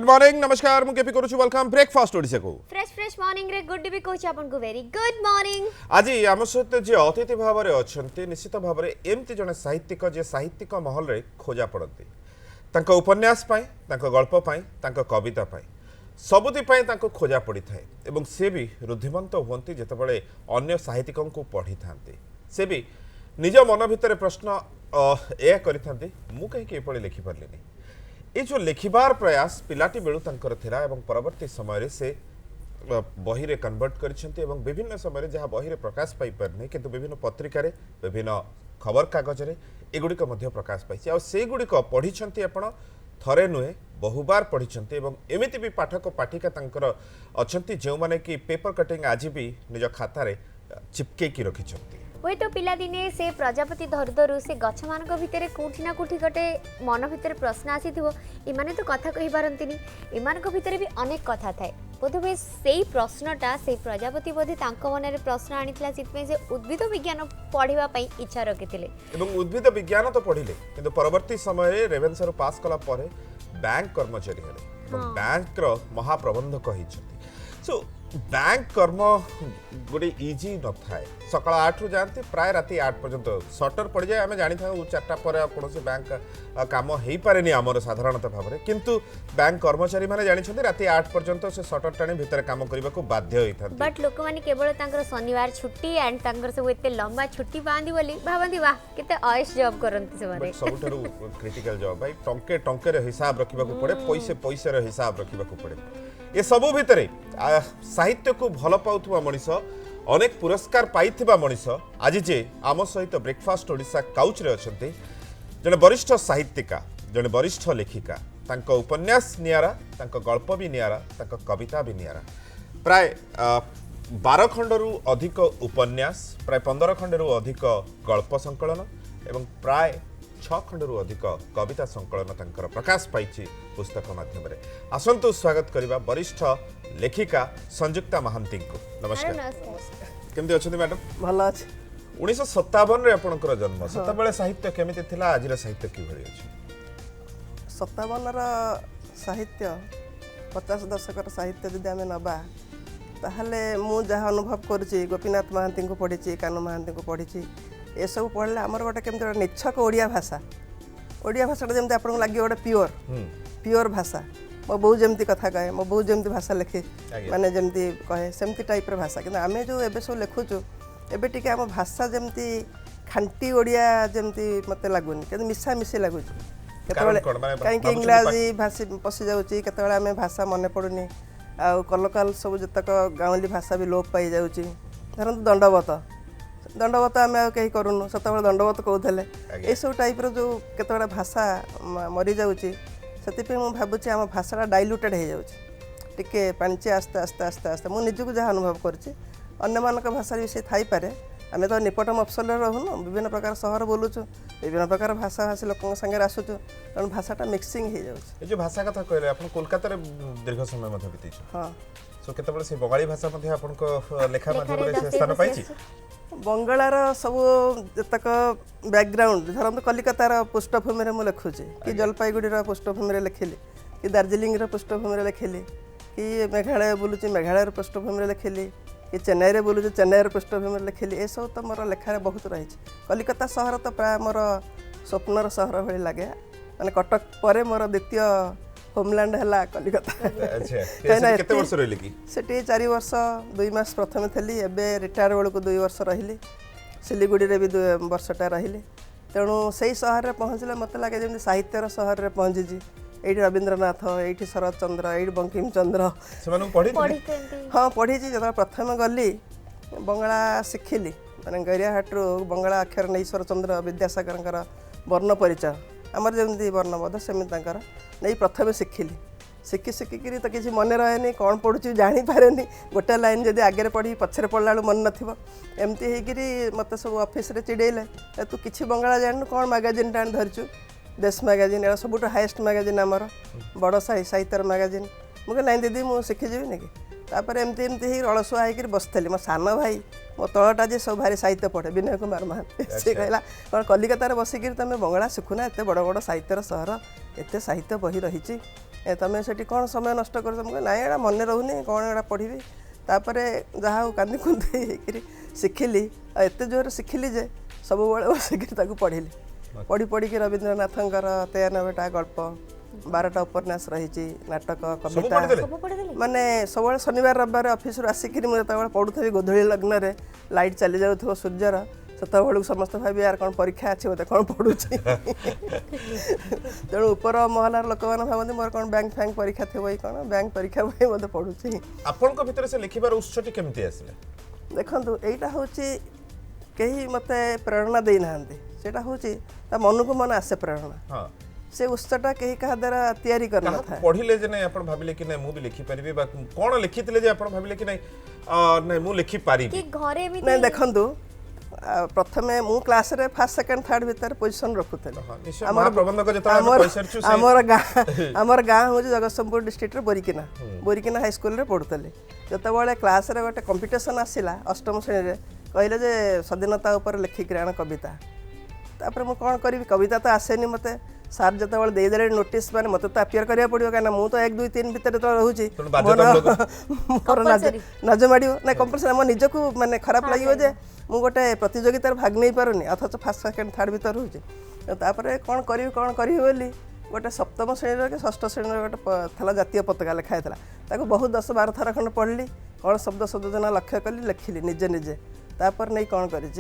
Good morning नमस्कार मु KP करूछु welcome breakfast Odisha को फ्रेश मॉर्निंग रे गुड भी कहूँ आपन को वेरी गुड मॉर्निंग। आज आम सहित जे अतिथि भाव में अच्छा निश्चित भाव में एमती जड़े साहित्यिक जे साहित्यिक महल रे खोजा पड़ती तांको उपन्यास पाई तांको गल्प पाई तांको कविता पाई सबुति पाई तांको खोजा पड़ी थाए एवं से भी रुद्धिमंत हुंती जेतेबेले अन्य साहित्यिकों को पढ़ी थांती से भी निज मन भितर प्रश्न ए करिथांती मु कहीं एपड़ी लिखि पारलिनी ये जो लिखिबार प्रयास पिलाटी बेलू तांकर थिला एवं परवर्ती समय से बही रे कन्वर्ट करिसेंती एवं विभिन्न समय जहाँ बही रे प्रकाश पाई परने किंतु विभिन्न पत्रिका रे विभिन्न खबर कागज रे एगुड़िक मध्य प्रकाश पाई से गुड़िक पढ़ी आपण थरे नुहे बहुबार पढ़ी एवं एमिति भी पाठक पाठिका तांकर अछंती जो माने कि पेपर कटिंग आज भी निज खाता रे चिपके की रखिछंती वही तो पिला दिने से प्रजापति धरु धरु से गछ मान भितर कोठी ना कोठी गोटे मन भितर प्रश्न आसी इमाने तो कथा कहि पारंतिनी इमान भितर भी अनेक कथा थाए बोधवे से प्रश्नटा से प्रजापति बोधे मन में प्रश्न आनीला से उद्भिद विज्ञान पढ़ा इच्छा रखिते उद्भिद विज्ञान तो पढ़िले किंतु परवर्ती समय रेवेन्सा पास कला परे बैंक कर्मचारी हेले बैंक महाप्रबंधक होती सो बैंक कर्म गोटे इजी न थाए सकाल 8 रु जाती प्राय राति 8 पर्यंत सटर पड़ जाए आम जानी था 4टा पर कौन बैंक काम हो पारे आमर साधारणतः भाव में किंतु बैंक कर्मचारी मैंने जानी राति 8 पर्यंत से सटर टाणी भितर काम करने को बाध्य होता बट लोक मैंने केवल शनिवार छुट्टी एंड सब एत लंबा छुट्टी पाती बोली भावती वाह केते अयस जॉब करते सब क्रिटिकल जॉब भाई टंके टंके हिसाब रखा पड़े पैसे पैसे हिसाब रखा पड़े ये सबू भितर साहित्य को भल पाउथुवा मनीष अनेक पुरस्कार पाइथिबा मनीष आज जे आम सहित ब्रेकफास्ट ओडिशा काउच रे अछंती जने वरिष्ठ साहित्यिका जने वरिष्ठ लेखिका तांको उपन्यास नियारा तांको गल्प भी नियारा तांको कविता भी नियारा प्राय 12 खंडरू अधिक उपन्यास प्राय 15 खंडरू अधिक गल्प संकलन एवं प्राय 6 खंडरू अधिक कविता संकलन तांकर प्रकाश पाइछि पुस्तक माध्यम रे आसंतु स्वागत करिबा वरिष्ठ लेखिका संयुक्ता महांती को नमस्कार केमती अछंती मैडम भल अछि 1957 रे आपनकर जन्म सता बेले साहित्य केमिति थिला आज रे साहित्य कि भଳି अछि 57 रा साहित्य 50 दशक साहित्य जदि आमे नबा ताहले मु जहा अनुभव करछि गोपीनाथ महांती को पढिछि कानू महांती को पढिछि ए सब पढ़ले हमर गोटे केमति निच्छक ओडिया भाषाटा जमते आपन लागि गोटे प्योर भाषा मो बहु जमती कथा कहे मो बहु जमती भाषा लिखे माने जमती कहे सेमती टाइप रे भाषा कि आमे जो एबे सब लिखुचु एबे टिके आम भाषा जमती खांटी ओडिया जमती मते लागुनी कि मिसा मिसी लागुची केतबेले कहीं इंग्राजी भाषा पशि जाउची केतबेले आमे भाषा मने पडुनी आ कलकाल सब जतक गाँवली भाषा भी लोप पाई जाउची धरन दंडवत आम कहीं करूनु सतबे दंडवत कहूले ये सब टाइप रो जो केतबेले भाषा मरी जाउची से मुझे भावुँ आम भाषा डाइल्यूटेड हो जाऊँगी टिके पाणिचे आस्ते आस्ते आस्ते आस्ते मुझे निजक जहाँ अनुभव कर भाषा भी सी थाईपे आम तो निपटम अफसल रहूनु विभिन्न प्रकार सहर बोलुचु विभिन्न प्रकार भाषा भाषी लोक संगे आसुचु तेणु भाषाटा मिक्सिंग हो जाऊँगी जो भाषा कथा कहले आप कोलकाता दीर्घ समय बीती हाँ सो केतबेले से बंगाली भाषा लेखा माध्यम स्थान पाई बंगालार सब जतक बैकग्राउंड धरत कलिकतार पृष्ठभूमि में मुझे लिखुची कि जलपाईगुड़ी पृष्ठभूमि में लिखिली कि दार्जिलिंग पृष्ठभूमि में लिखिली कि मेघालय बुलूची मेघालय पृष्ठभूमि में लिखिली कि चेन्नई रे बुलूची चेन्नई पृष्ठभूमि में लिखिली ये सब तो मोर लेखार बहुत रही कलिकता सहर तो प्राय मोर स्वप्नर सहर भाई लगे माने कटक पर मोर द्वितीय होमलैंड है कलिकता सेठी 4 वर्ष 2 मास प्रथम थी एवं रिटायर बेलू 2 वर्ष रही सिलीगुड़ी रे भी 2 वर्षटा रही तेणु से सहर में पहुँचले मत लगे जमी साहित्यर सहर में पहुँची ये रवींद्रनाथ ये शरद चंद्र ये बंकिम चंद्र हाँ पढ़ी जो प्रथम गली बंगला शिखिली मैंने गरियाहाटू बंगला अक्षर नहीं ईश्वर चंद्र विद्यासागर वर्ण परिचय आमर जमी वर्णबोध सेमती नहीं प्रथम शिखिली शिखिकी तो किसी मन रहे कौन पढ़ुची जापारे गोटे लाइन जब आगे पढ़ी पछरे पढ़ला मन नमती होगी मत सब ऑफिस रे चिड़ेले तू किसी बंगाला जानू कौन मैगजीन टाणी धरचु देश मैगजीन एरा सब हाएस्ट मैगजीन आमर बड़ साहित्यर मैगजीन मुझे नाई दीदी मुझे शिखीजी कि तापर एमती एमती रलसुआ होकर बसती मो सान भाई मो तलटा जे सब भारी साहित्य पढ़े विनय कुमार महांती सी कहला कलिकतार बसिक तुम बंगला शिखुना एत बड़ बड़ साहित्यर सहर एत साहित्य बही रही तुम से कौन समय नष्ट कर ना एड़ा मन रोनी कौन एड़ा पढ़ी तापर जहाँ कांदी कुंदी शिखिली एत जोर शिखिली जे सब बसिक पढ़ी पढ़ी पढ़ी रवींद्रनाथंकर 93टा गल्प 12टा उपन्यास रही नाटक कविता माने सब शनिवार रविवार ऑफिस आसिक मुझे पढ़ुथी गोधूली लग्न रे लाइट चली जाऊ सूर्यर सत बेलू समस्त भाई यार कौन परीक्षा अच्छी मत कौन पढ़ू तेणु उपर महलार लोक मैंने भावती मोर कौन बैंक फैंक परीक्षा थी कौन बैंक परीक्षा मत पढ़ुची आपन भितर से लिखिबार उत्सटी केमती आसले देखंतु एटा होची कहीं मत प्रेरणा दे ना सेटा होची ता मन को मन आसे प्रेरणा हां से उत्सटा कहीं कहा द्वारा तैयारी करना था पढ़िले जे नहीं आपण भाबिले कि नहीं मु भी लिखि परिबे बा कोन लिखितले जे आपण भाबिले कि नहीं नहीं मु लिखि पारिबे कि घरे भी नहीं देखंतु प्रथमे मु क्लास रे फर्स्ट सेकंड थर्ड भीतर पोजीशन रखुथले हमर प्रबंधक जता पैसा छु हमर गां हो जगतसिंहपुर डिस्ट्रिक्ट रे बोरिकिना हाई स्कूल रे पढुतले जता बेले क्लास रे गोटे कंपटीशन आसिला अष्टम श्रेणी रे कहले जे स्वाधीनता ऊपर लिखिक राण कविता तापर मु कोन करिवि कविता तो आसेनी मते सार जत दे दे नोटिस माने मत तो अपियर करिया पड़ियो काना मु तो 1 2 3 भीतर तो रहूची मोर नज माडियो ना कंपल्सरी मो निज को माने खराब लागियो जे मु गोटे प्रतियोगितार भाग नहीं पारुनी अथच फर्स्ट सेकंड थर्ड भीतर रहूची तापर कोन करिवि बोली गोटे सप्तम श्रेणी के षष्ठ श्रेणी गोटे थला जातीय पताका लिखाई था ताको बहुत 10 12 थर खंड पढ़ली कौन शब्द शब्दजना लक्ष्य कली लिखिली निजे निजे तापर नहीं कौन करी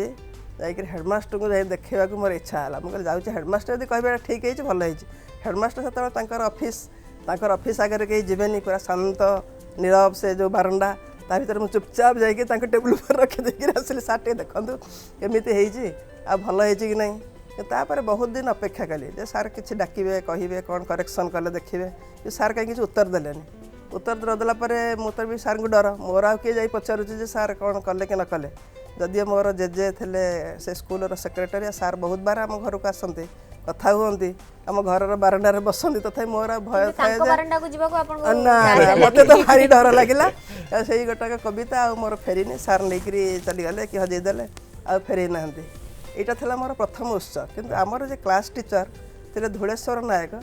जाकर हेडमास्टर को जाए देखा मोर इच्छा है मुझे जाऊँ हेडमास्टर यदि कह ठीक है भल है हेडमास्टर से ऑफिस आगे कहीं जीवेनि पूरा शांत नीरव से जो बारंडा ता भर मुझे चुपचाप जाकि टेबुल पर रखी आसली सार टे देखूँ केमी आ भल है कि नहीं तापर बहुत दिन अपेक्षा कली जे सार किसी डाकिबे कहे कौन करेक्शन कले देखिए सार कहीं किसी उत्तर देलेनि उत्तर नदेला मुझे भी सार को डर मोर आ किए पचारूँ सार कौन कले कि न कले जदि मोर जेजे थे से स्कूल सेक्रेटरी सार बहुत बार आम घर को आसती कथा हुंती आम घर बारंडार बसती तथा मोर भय थाए मत तो भारी डर लगे से गोटाक कविता आ मोर फेरीनी सार लेकिन चलीगले कि हजेदेले आ फेर ना यहाँ था मोर प्रथम उत्सव किंतु आमर जो क्लास टीचर थे धूलेश्वर नायक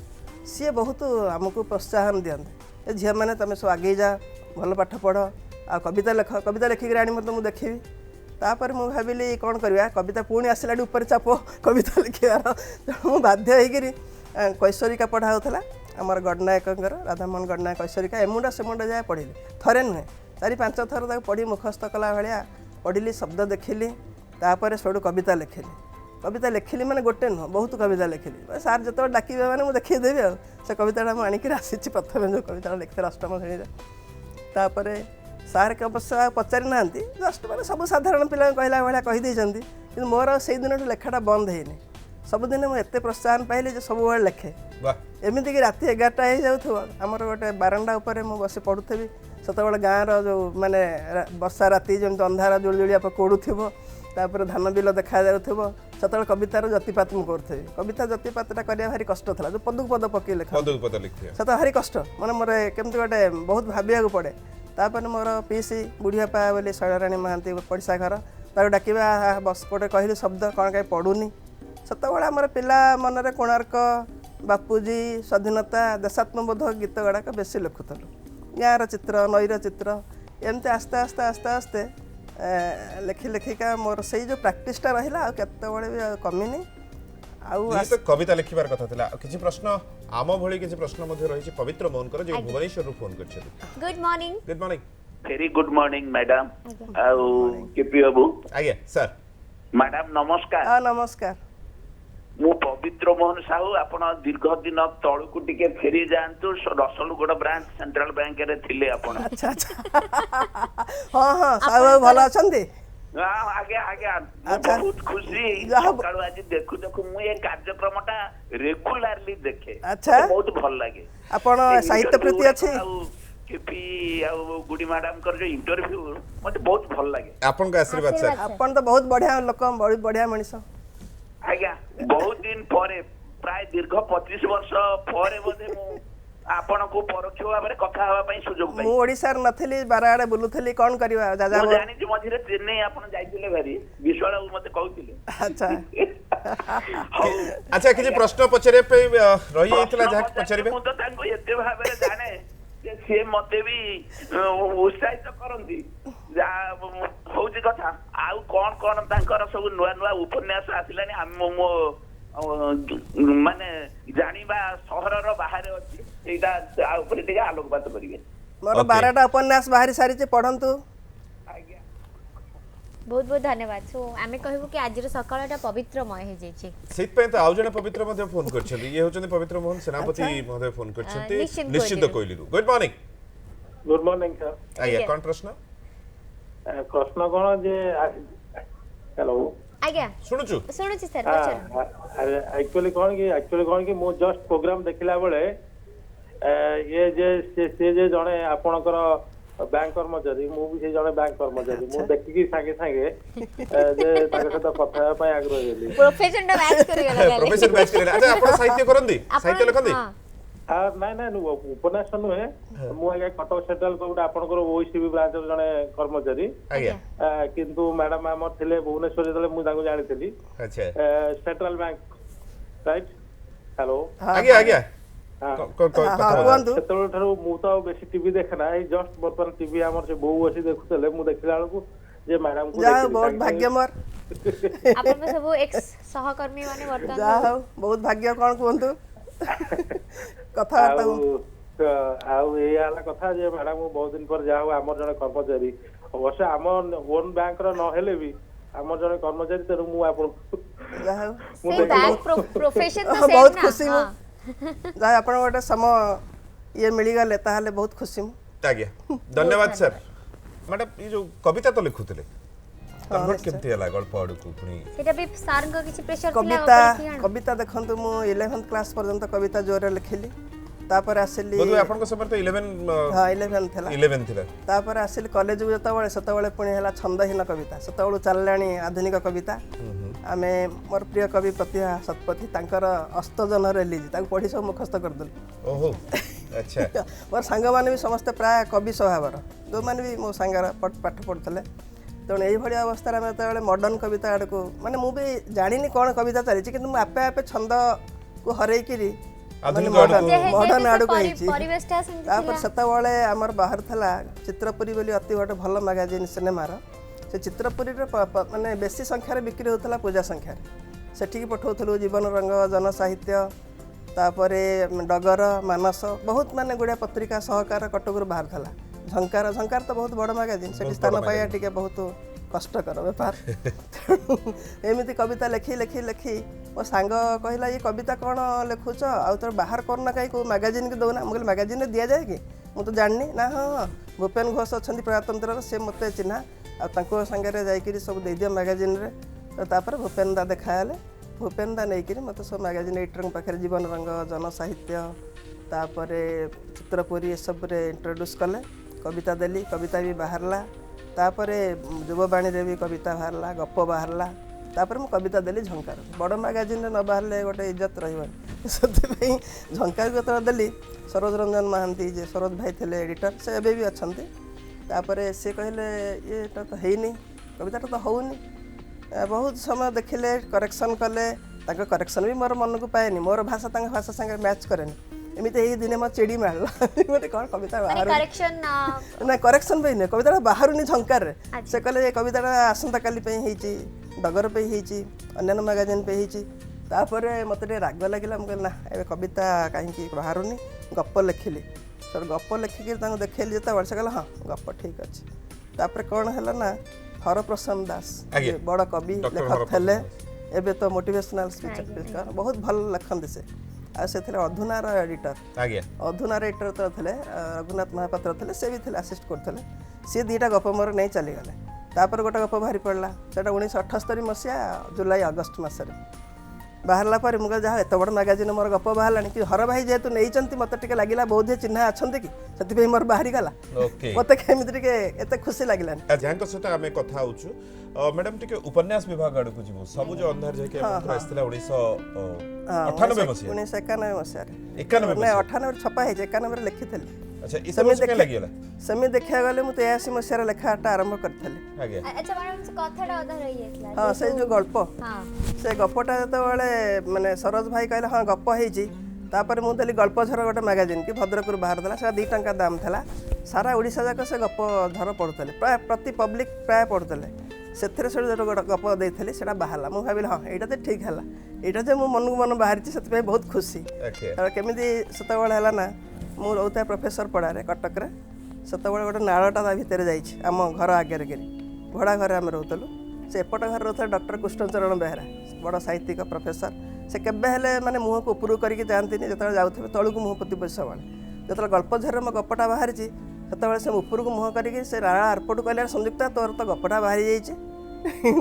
सी बहुत आमको प्रोत्साहन दिखते झील मैंने तुम सब आगे जा भल पाठ पढ़ आ कविता लिख कविता लिखिक आनी मत मुझे देखी तापर मु भाविली कौन करवा कविता पुणी आसला ऊपर चाप कविता लिखार तेणु बाध्य होकर कैशोरिका पढ़ा होता आमर गणनायक राधामोहन गणनायक कैशोरिका एमुंडा सेमुंडा जाए पढ़ी थरे नुहे 4-5 थर पढ़ी मुखस्थ कला भाया पढ़ी शब्द देखिली तापर सब कविता लिखिली मैंने गोटे नुह बहुत कविता लिखिली सार जो डाकिबे मैंने मुझे देखीदेवी आ से कविता मुझे आनिक आसी प्रथम जो कविता लिखी अष्टम श्रेणी तापर सार के अवश्य पचारि ना जस्ट मैंने सब साधारण पिला कहला भाया कहीदे कि मोर से दिन लेखाटा बंद है सबुदिन मुझे प्रोत्साहन पाइली जो सब लेखे एमती कि राति 11टा हो जाऊ आमर गोटे बारंडा उपर मुझे बस पढ़ुथी से गाँव रो माने वर्षा राति जमी अंधार जुड़जुड़िया कोड़ुव तापर धान बिल देखा जाऊ से कवितार जतिपात मुझे कविता जतिपातटा करने भारी कष्ट था जो पदक पद पकई लिखा से भारी कष्ट मैंने मोर केमती गोटे बहुत भाविया पड़े तापर मोर पीसी बुढ़ियापा बोली शैलराणी महांती पड़शा घर तार डाकिबा बस गोटे कहलु शब्द कौन कहीं पढ़ुनी सत आमर पिला मनरे कोणार्क बापूजी स्वाधीनता देशात्मबोध गीत गुड़ाक बेसी लिखुलु गाँव चित्र नईर चित्र एमती आस्ते आस्ते आस्ते आस्ते लेखि लेखिका मोर से जो प्राक्टिसटा रहा केतबेले भी कमिनी तो कविता लिखिबार कथा थिला किछि प्रश्न आम भली किछि प्रश्न मध्ये रहिछि पवित्र मोहनकर जे भुवनेश्वर रु फोन करछथि good morning very good morning madam आउ केपी बाबू आज्ञा सर मैडम नमस्कार नमस्कार मु पवित्र मोहन साहू आपण दीर्घ दिन तळकु टिके फेरी जांतु रसलगोड़ ब्रांच सेंट्रल बैंक रे थिले आपण अच्छा अच्छा हां हां साहू भलो अछंती आगे आगे बहुत खुशी सकाळू आज देखु देखु मु ए कार्यक्रमटा रेगुलरली देखे अच्छा बहुत भल लागे आपण साहित्य प्रति अछि केपी आ गुडी मैडम कर जो इंटरव्यू मते बहुत भल लागे आपण का आशीर्वाद सर आपण तो बहुत बढ़िया लोक बहुत बढ़िया मनीष आज्ञा बहुत दिन परे प्राय दीर्घ 25 वर्ष परे बोधे मु आपण को परोक्ष भाव में कथा हवा पई सुजोग पाई मु ओडिसा र नथली बाराडे बुलुथली कोन करबा दादा मु जानि जे मझिरे चेन्नई आपण जाइतिले भारी विश्वाल मते कहउतिले अच्छा ହଉ ଆଚ୍ଛା କିଛି ପ୍ରଶ୍ନ ପଚାରିବା ପାଇଁ ରହି ଯାଇଥିଲା ଯାହା ପଚାରିବେ ମୁଁ ତ ତାଙ୍କୁ ଏତେ ଭାବରେ ଜାଣେ ଯେ ସିଏ ମତେ ବି ଉତ୍ସାହିତ କରନ୍ତି ଯାହା ହଉଛି କଥା। ଆଉ କଣ କଣ ତାଙ୍କର ସବୁ ନୂଆ ନୂଆ ଉପନ୍ୟାସ ଆସିଲାଣି ମୋ ମାନେ ଜାଣିବା ସହରର ବାହାରେ ଅଛି ସେଇଟା ଉପରେ ଟିକେ ଆଲୋକପାତ କରିବେ। ମୋର 12ଟା ଉପନ୍ୟାସ ବାହାରି ସାରିଛି, ପଢ଼ନ୍ତୁ। ଆଜ୍ଞା ବହୁତ ବହୁତ ଧନ୍ୟବାଦ। ସୋ ଆମେ କହିବୁ କି ଆଜିର ସକାଳଟା ପବିତ୍ରମୟ ହେଇଯାଇଛି। ସେଇଥିପାଇଁ ତ ଆଉ ଜଣେ ପବିତ୍ର ମଧ୍ୟ ଫୋନ କରିଛନ୍ତି। ଇଏ ହେଉଛନ୍ତି ପବିତ୍ର ମୋହନ ସେନାପତି ମହୋଦୟ ଫୋନ କରିଛନ୍ତି ନିଶ୍ଚିନ୍ତ କୋଇଲିରୁ। Good morning. Good morning sir. ଆଜ୍ଞା କ'ଣ ପ୍ରଶ୍ନ प्रश्न कौन जे हेलो ଆଜ୍ଞା ଶୁଣୁଛୁ ଶୁଣୁଛି ସାର୍ ପଚାରନ୍ତୁ। एक्चुअली कौन कि मु जस्ट प्रोग्राम देखला बेले ये जे जने आपणकर बैंक कर्मचारी मु भी से जने बैंक कर्मचारी मु देखि संगे संगे जे ताके सहित कथा पय आग्रह हेली प्रोफेशन टा मैच करिगला प्रोफेसर मैच करे। अच्छा आपण साहित्य करंदी साहित्य लिखंदी नाई उपन्यास नुहे मु आगे कटक सेंट्रल कोर्ट आपणकर ओईसीबी ब्रांच जने कर्मचारी आज्ञा किंतु मैडम आम थे भुवनेश्वर जो मुझे जानी अच्छा सेंट्रल बैंक राइट हेलो आज्ञा आज्ञा କୁହନ୍ତୁ। ସେତେବେଳେ ମୁଁ ତ ଆଉ ବେଶୀ ଟିଭି ଦେଖେ ନା, ଏଇ ଜଷ୍ଟ ବର୍ତ୍ତମାନ ଟିଭି ଆମର ସେ ବୋଉ ବସି ଦେଖୁଥିଲେ, ମୁଁ ଦେଖିଲା ବେଳକୁ ଯେ ମ୍ୟାଡାମ କୁ ଯାହା ହଉ ବହୁତ ଭାଗ୍ୟ ମୋର। ଆପଣ ସବୁ ଏକ୍ସ ସହକର୍ମୀ ମାନେ ବର୍ତ୍ତମାନ ଯାହା ହଉ ବହୁତ ଭାଗ୍ୟ, କ'ଣ କୁହନ୍ତୁ କଥାବାର୍ତ୍ତା। ଆଉ ଏଇଆ ହେଲା କଥା ଯେ ମ୍ୟାଡାମ ବହୁତ ଦିନ ପରେ ଯାହା ହଉ ଆମର ଜଣେ କର୍ମଚାରୀ, ଅବଶ୍ୟ ଆମ ଓନ୍ ବ୍ୟାଙ୍କ ର ନହେଲେ ବି ଆମର ଜଣେ କର୍ମଚାରୀ, ତେଣୁ ମୁଁ ଆପଣଙ୍କୁ ଯାହା ହଉ ସେ ବ୍ୟାଙ୍କ ପ୍ରୋଫେସନ ତ ସେମ୍ ବହୁତ ନା। ଖୁସି ମୁଁ ଯାହା ଆପଣ ଗୋଟେ ଇଏ ମିଳିଗଲେ ତାହେଲେ ବହୁତ ଖୁସି ମୁଁ। ଆଜ୍ଞା ଧନ୍ୟବାଦ ସାର୍। ମ୍ୟାଡାମ ଏ ଯୋଉ କବିତା ତ ଲିଖୁଥିଲେ କନଭର୍ଟ କେମିତି ହେଲା ଗଳ୍ପ ଆଡକୁ ପୁଣି ସେଟା ବି ସାରଙ୍କ କିଛି ପ୍ରେସର ଥିଲା କବିତା ଉପରେ କି କବିତା ଦେଖନ୍ତୁ ମୁଁ 11th କ୍ଲାସ୍ ପର୍ଯ୍ୟନ୍ତ କବିତା ଜୋରରେ ଲେଖିଲି, ତାପରେ ଆସିଲି ବୋଧହୁଏ ଆପଣଙ୍କ ସମୟରେ ତ 11 ହଁ 11 ଥିଲା 11 ଥିଲା। ତାପରେ ଆସିଲି କଲେଜକୁ ସେତେବେଳେ ପୁଣି ହେଲା ଛନ୍ଦହୀନ କବିତା, ସେତେବେଳୁ ଚାଲିଲାଣି ଆଧୁନିକ କବିତା। ଆମେ ମୋର ପ୍ରିୟ କବି ପ୍ରତିଭା ଶତପଥୀ ତାଙ୍କର ଅସ୍ତଜନ ରିଲିଜ ତାକୁ ପଢ଼ି ସବୁ ମୁଖସ୍ଥ କରିଦେଲୁ। ଓହୋ ଆଚ୍ଛା ମୋର ସାଙ୍ଗମାନେ ବି ସମସ୍ତେ ପ୍ରାୟ କବି ସ୍ୱଭାବର, ଯେଉଁମାନେ ବି ମୋ ସାଙ୍ଗର ପାଠ ପଢ଼ୁଥିଲେ। ତେଣୁ ଏଇଭଳି ଅବସ୍ଥାରେ ଆମେ ଯେତେବେଳେ ମଡ଼ର୍ଣ୍ଣ କବିତା ଆଡ଼କୁ, ମାନେ ମୁଁ ବି ଜାଣିନି କ'ଣ କବିତା ଚାଲିଛି, କିନ୍ତୁ ମୁଁ ଆପେ ଆପେ ଛନ୍ଦକୁ ହରେଇକିରି ମଡ଼ର୍ଣ୍ଣ ଆଡ଼କୁ ହେଇଛି। ପରିବେଶଟା ସେମିତି ତାପରେ ଥିଲା। ସେତେବେଳେ ଆମର ବାହାରୁଥିଲା ଚିତ୍ରପୁରୀ ବୋଲି ଅତି ଗୋଟେ ଭଲ ମ୍ୟାଗାଜିନ୍ ସିନେମାର, ସେ ଚିତ୍ରପୁରୀରେ ମାନେ ବେଶୀ ସଂଖ୍ୟାରେ ବିକ୍ରି ହେଉଥିଲା ପୂଜା ସଂଖ୍ୟାରେ। ସେଠିକି ପଠାଉଥିଲୁ ଜୀବନ ରଙ୍ଗ, ଜନସାହିତ୍ୟ, ତାପରେ ଡଗର, ମାନସ, ବହୁତ ମାନେ ଗୁଡ଼ିଏ ପତ୍ରିକା ସହକାର କଟକରୁ ବାହାରୁଥିଲା। ଝଙ୍କାର ତ ବହୁତ ବଡ଼ ମ୍ୟାଗାଜିନ୍, ସେଠି ସ୍ଥାନ ପାଇବା ଟିକେ ବହୁତ କଷ୍ଟକର ବେପାର। ଏମିତି କବିତା ଲେଖି ଲେଖି ଲେଖି ମୋ ସାଙ୍ଗ କହିଲା ଏ କବିତା କ'ଣ ଲେଖୁଛ, ଆଉ ତୋର ବାହାର କରୁନା କାହିଁ, କେଉଁ ମ୍ୟାଗାଜିନ୍କି ଦେଉନା। ମୁଁ କହିଲି ମ୍ୟାଗାଜିନ୍ରେ ଦିଆଯାଏ କି, ମୁଁ ତ ଜାଣିନି। ନା ହଁ ଭୂପେନ ଘୋଷ ଅଛନ୍ତି ପ୍ରଜାତନ୍ତ୍ରର, ସେ ମୋତେ ଚିହ୍ନା, ଆଉ ତାଙ୍କ ସାଙ୍ଗରେ ଯାଇକିରି ସବୁ ଦେଇଦିଅ ମ୍ୟାଗାଜିନ୍ରେ। ତ ତାପରେ ଭୂପେନ ଦା ଦେଖାହେଲେ, ଭୂପେନ ଦା ନେଇକିରି ମୋତେ ସବୁ ମ୍ୟାଗାଜିନ୍ ଏଡ଼ିଟରଙ୍କ ପାଖରେ ଜୀବନ ରଙ୍ଗ, ଜନସାହିତ୍ୟ, ତାପରେ ଚିତ୍ରପୁରୀ ଏସବୁରେ ଇଣ୍ଟ୍ରୋଡ୍ୟୁସ୍ କଲେ। କବିତା ଦେଲି, କବିତା ବି ବାହାରିଲା। ତାପରେ ଯୁବବାଣୀରେ ବି କବିତା ବାହାରିଲା, ଗପ ବାହାରିଲା। ତାପରେ ମୁଁ କବିତା ଦେଲି ଝଙ୍କାର। ବଡ଼ ମ୍ୟାଗାଜିନ୍ରେ ନ ବାହାରିଲେ ଗୋଟେ ଇଜ୍ଜତ ରହିବନି, ସେଥିପାଇଁ ଝଙ୍କାରକୁ ଯେତେବେଳେ ଦେଲି, ସରୋଜ ରଞ୍ଜନ ମହାନ୍ତି ଯେ ସରୋଜ ଭାଇ ଥିଲେ ଏଡ଼ିଟର, ସେ ଏବେ ବି ଅଛନ୍ତି। ତାପରେ ସେ କହିଲେ ଏଇଟା ତ ହେଇନି, କବିତାଟା ତ ହେଉନି। ବହୁତ ସମୟ ଦେଖିଲେ, କରେକ୍ସନ୍ କଲେ, ତାଙ୍କ କରେକ୍ସନ୍ ବି ମୋର ମନକୁ ପାଏନି, ମୋର ଭାଷା ତାଙ୍କ ଭାଷା ସାଙ୍ଗରେ ମ୍ୟାଚ୍ କରେନି। ଏମିତି ଏଇ ଦିନେ ମୋ ଚିଡ଼ି ମାରିଲା, ଗୋଟେ କ'ଣ କବିତା ବାହାରୁନି, ନା କରେକ୍ସନ୍ ପାଇଁ ନୁହେଁ, କବିତାଟା ବାହାରୁନି ଝଙ୍କାରରେ। ସେ କହିଲେ ଏ କବିତାଟା ଆସନ୍ତାକାଲି ପାଇଁ ହେଇଛି, ଡଗର ପାଇଁ ହେଇଛି, ଅନ୍ୟାନ୍ୟ ମ୍ୟାଗାଜିନ୍ ପାଇଁ ହେଇଛି। ତାପରେ ମୋତେ ଟିକେ ରାଗ ଲାଗିଲା, ମୁଁ କହିଲି ନା ଏବେ କବିତା କାହିଁକି ବାହାରୁନି, ଗପ ଲେଖିଲି। ସେଠୁ ଗପ ଲେଖିକି ତାଙ୍କୁ ଦେଖେଇଲି ଯେତେବେଳେ, ସେ କହିଲା ହଁ ଗପ ଠିକ୍ ଅଛି। ତାପରେ କ'ଣ ହେଲା ନା ହରପ୍ରସନ୍ନ ଦାସ ବଡ଼ କବି ଲେଖକ ଥିଲେ, ଏବେ ତ ମୋଟିଭେସନାଲ୍ ସ୍ପିଚ୍ ବହୁତ ଭଲ ଲେଖନ୍ତି ସେ। ଆଉ ସେ ଥିଲେ ଅଧୁନାର ଏଡ଼ିଟର, ଅଧୁନାର ଏଡ଼ିଟର ତ ଥିଲେ ରଘୁନାଥ ମହାପାତ୍ର ଥିଲେ, ସେ ବି ଥିଲେ ଆସିଷ୍ଟ କରୁଥିଲେ। ସିଏ ଦୁଇଟା ଗପ ମୋର ନେଇ ଚାଲିଗଲେ। ତାପରେ ଗୋଟେ ଗପ ବାହାରି ପଡ଼ିଲା, ସେଇଟା 1978 ମସିହା ଜୁଲାଇ ଅଗଷ୍ଟ ମାସରେ ବାହାରିଲା। ପରେ ମୁଁ କହିଲି ଯାହା ଏତେ ବଡ଼ ମ୍ୟାଗାଜିନ୍ ମୋର ଗପ ବାହାରିଲାଣି, କି ହର ଭାଇ ଯେହେତୁ ନେଇଛନ୍ତି ମୋତେ ଟିକେ ଲାଗିଲା ବୋଧେ ଚିହ୍ନା ଅଛନ୍ତି କି, ସେଥିପାଇଁ ମୋର ବାହାରିଗଲା। ମୋତେ କେମିତି ଟିକେ ଏତେ ଖୁସି ଲାଗିଲାନି। ଯାହାଙ୍କ ସହିତ ଆମେ କଥା ହେଉଛୁ ମ୍ୟାଡାମ ଟିକେ ଉପନ୍ୟାସ ବିଭାଗ ଆଡ଼କୁ ଯିବୁ। ସବୁଜ ଅନ୍ଧାର ଯାଇକି ଆସିଥିଲା 1998 ମସିହା 1991 ମସିହାରେ, 98 ଛପା ହେଇଛି, 91ରେ ଲେଖିଥିଲି। ସେମିତି ଦେଖିବାକୁ ଗଲେ ମୁଁ 83 ମସିହାରେ ଲେଖାଟା ଆରମ୍ଭ କରିଥିଲି। ଆଚ୍ଛା ମ୍ୟାଡାମ କଥାଟା ଅଧା ରହିଯାଇଥିଲା। ହଁ ସେଇ ଯୋଉ ଗଳ୍ପ से गपटा जेतेबेले माने सरोज भाई कहले हाँ गप होईची तापर मु देली गल्पझर गोटे मैगजीन कि भद्रक बाहर देला से 2 टंका दाम था सारा ओडिशा जाक से गपझर पढ़ुले प्राय प्रति पब्लिक प्राय पढ़ुले से जो गप देती से बाहर मुझे भाविली हाँ यहाँ तो ठीक है यहाँ जो मो मन को मन बाहरी से बहुत खुशी केमी से है ना मुझे रोता प्रोफेसर पढ़ारे कटक से गोटे नाड़टा भितर जाम घर आगे भड़ा घर आम रोलु से एपट घर रोता डॉक्टर कृष्णचरण बेहरा बड़ साहित्यिक प्रोफेसर से केबे हेले माने मुह को उपरू करके जाती जो जाऊे तलू को मुह पोति बस जो गल्पझर मो गपटा बाहरी से से ऊपर को मुह करके से राणा एयरपोर्ट कहले संयुक्ता तोर तो गपटा बाहरी जाइए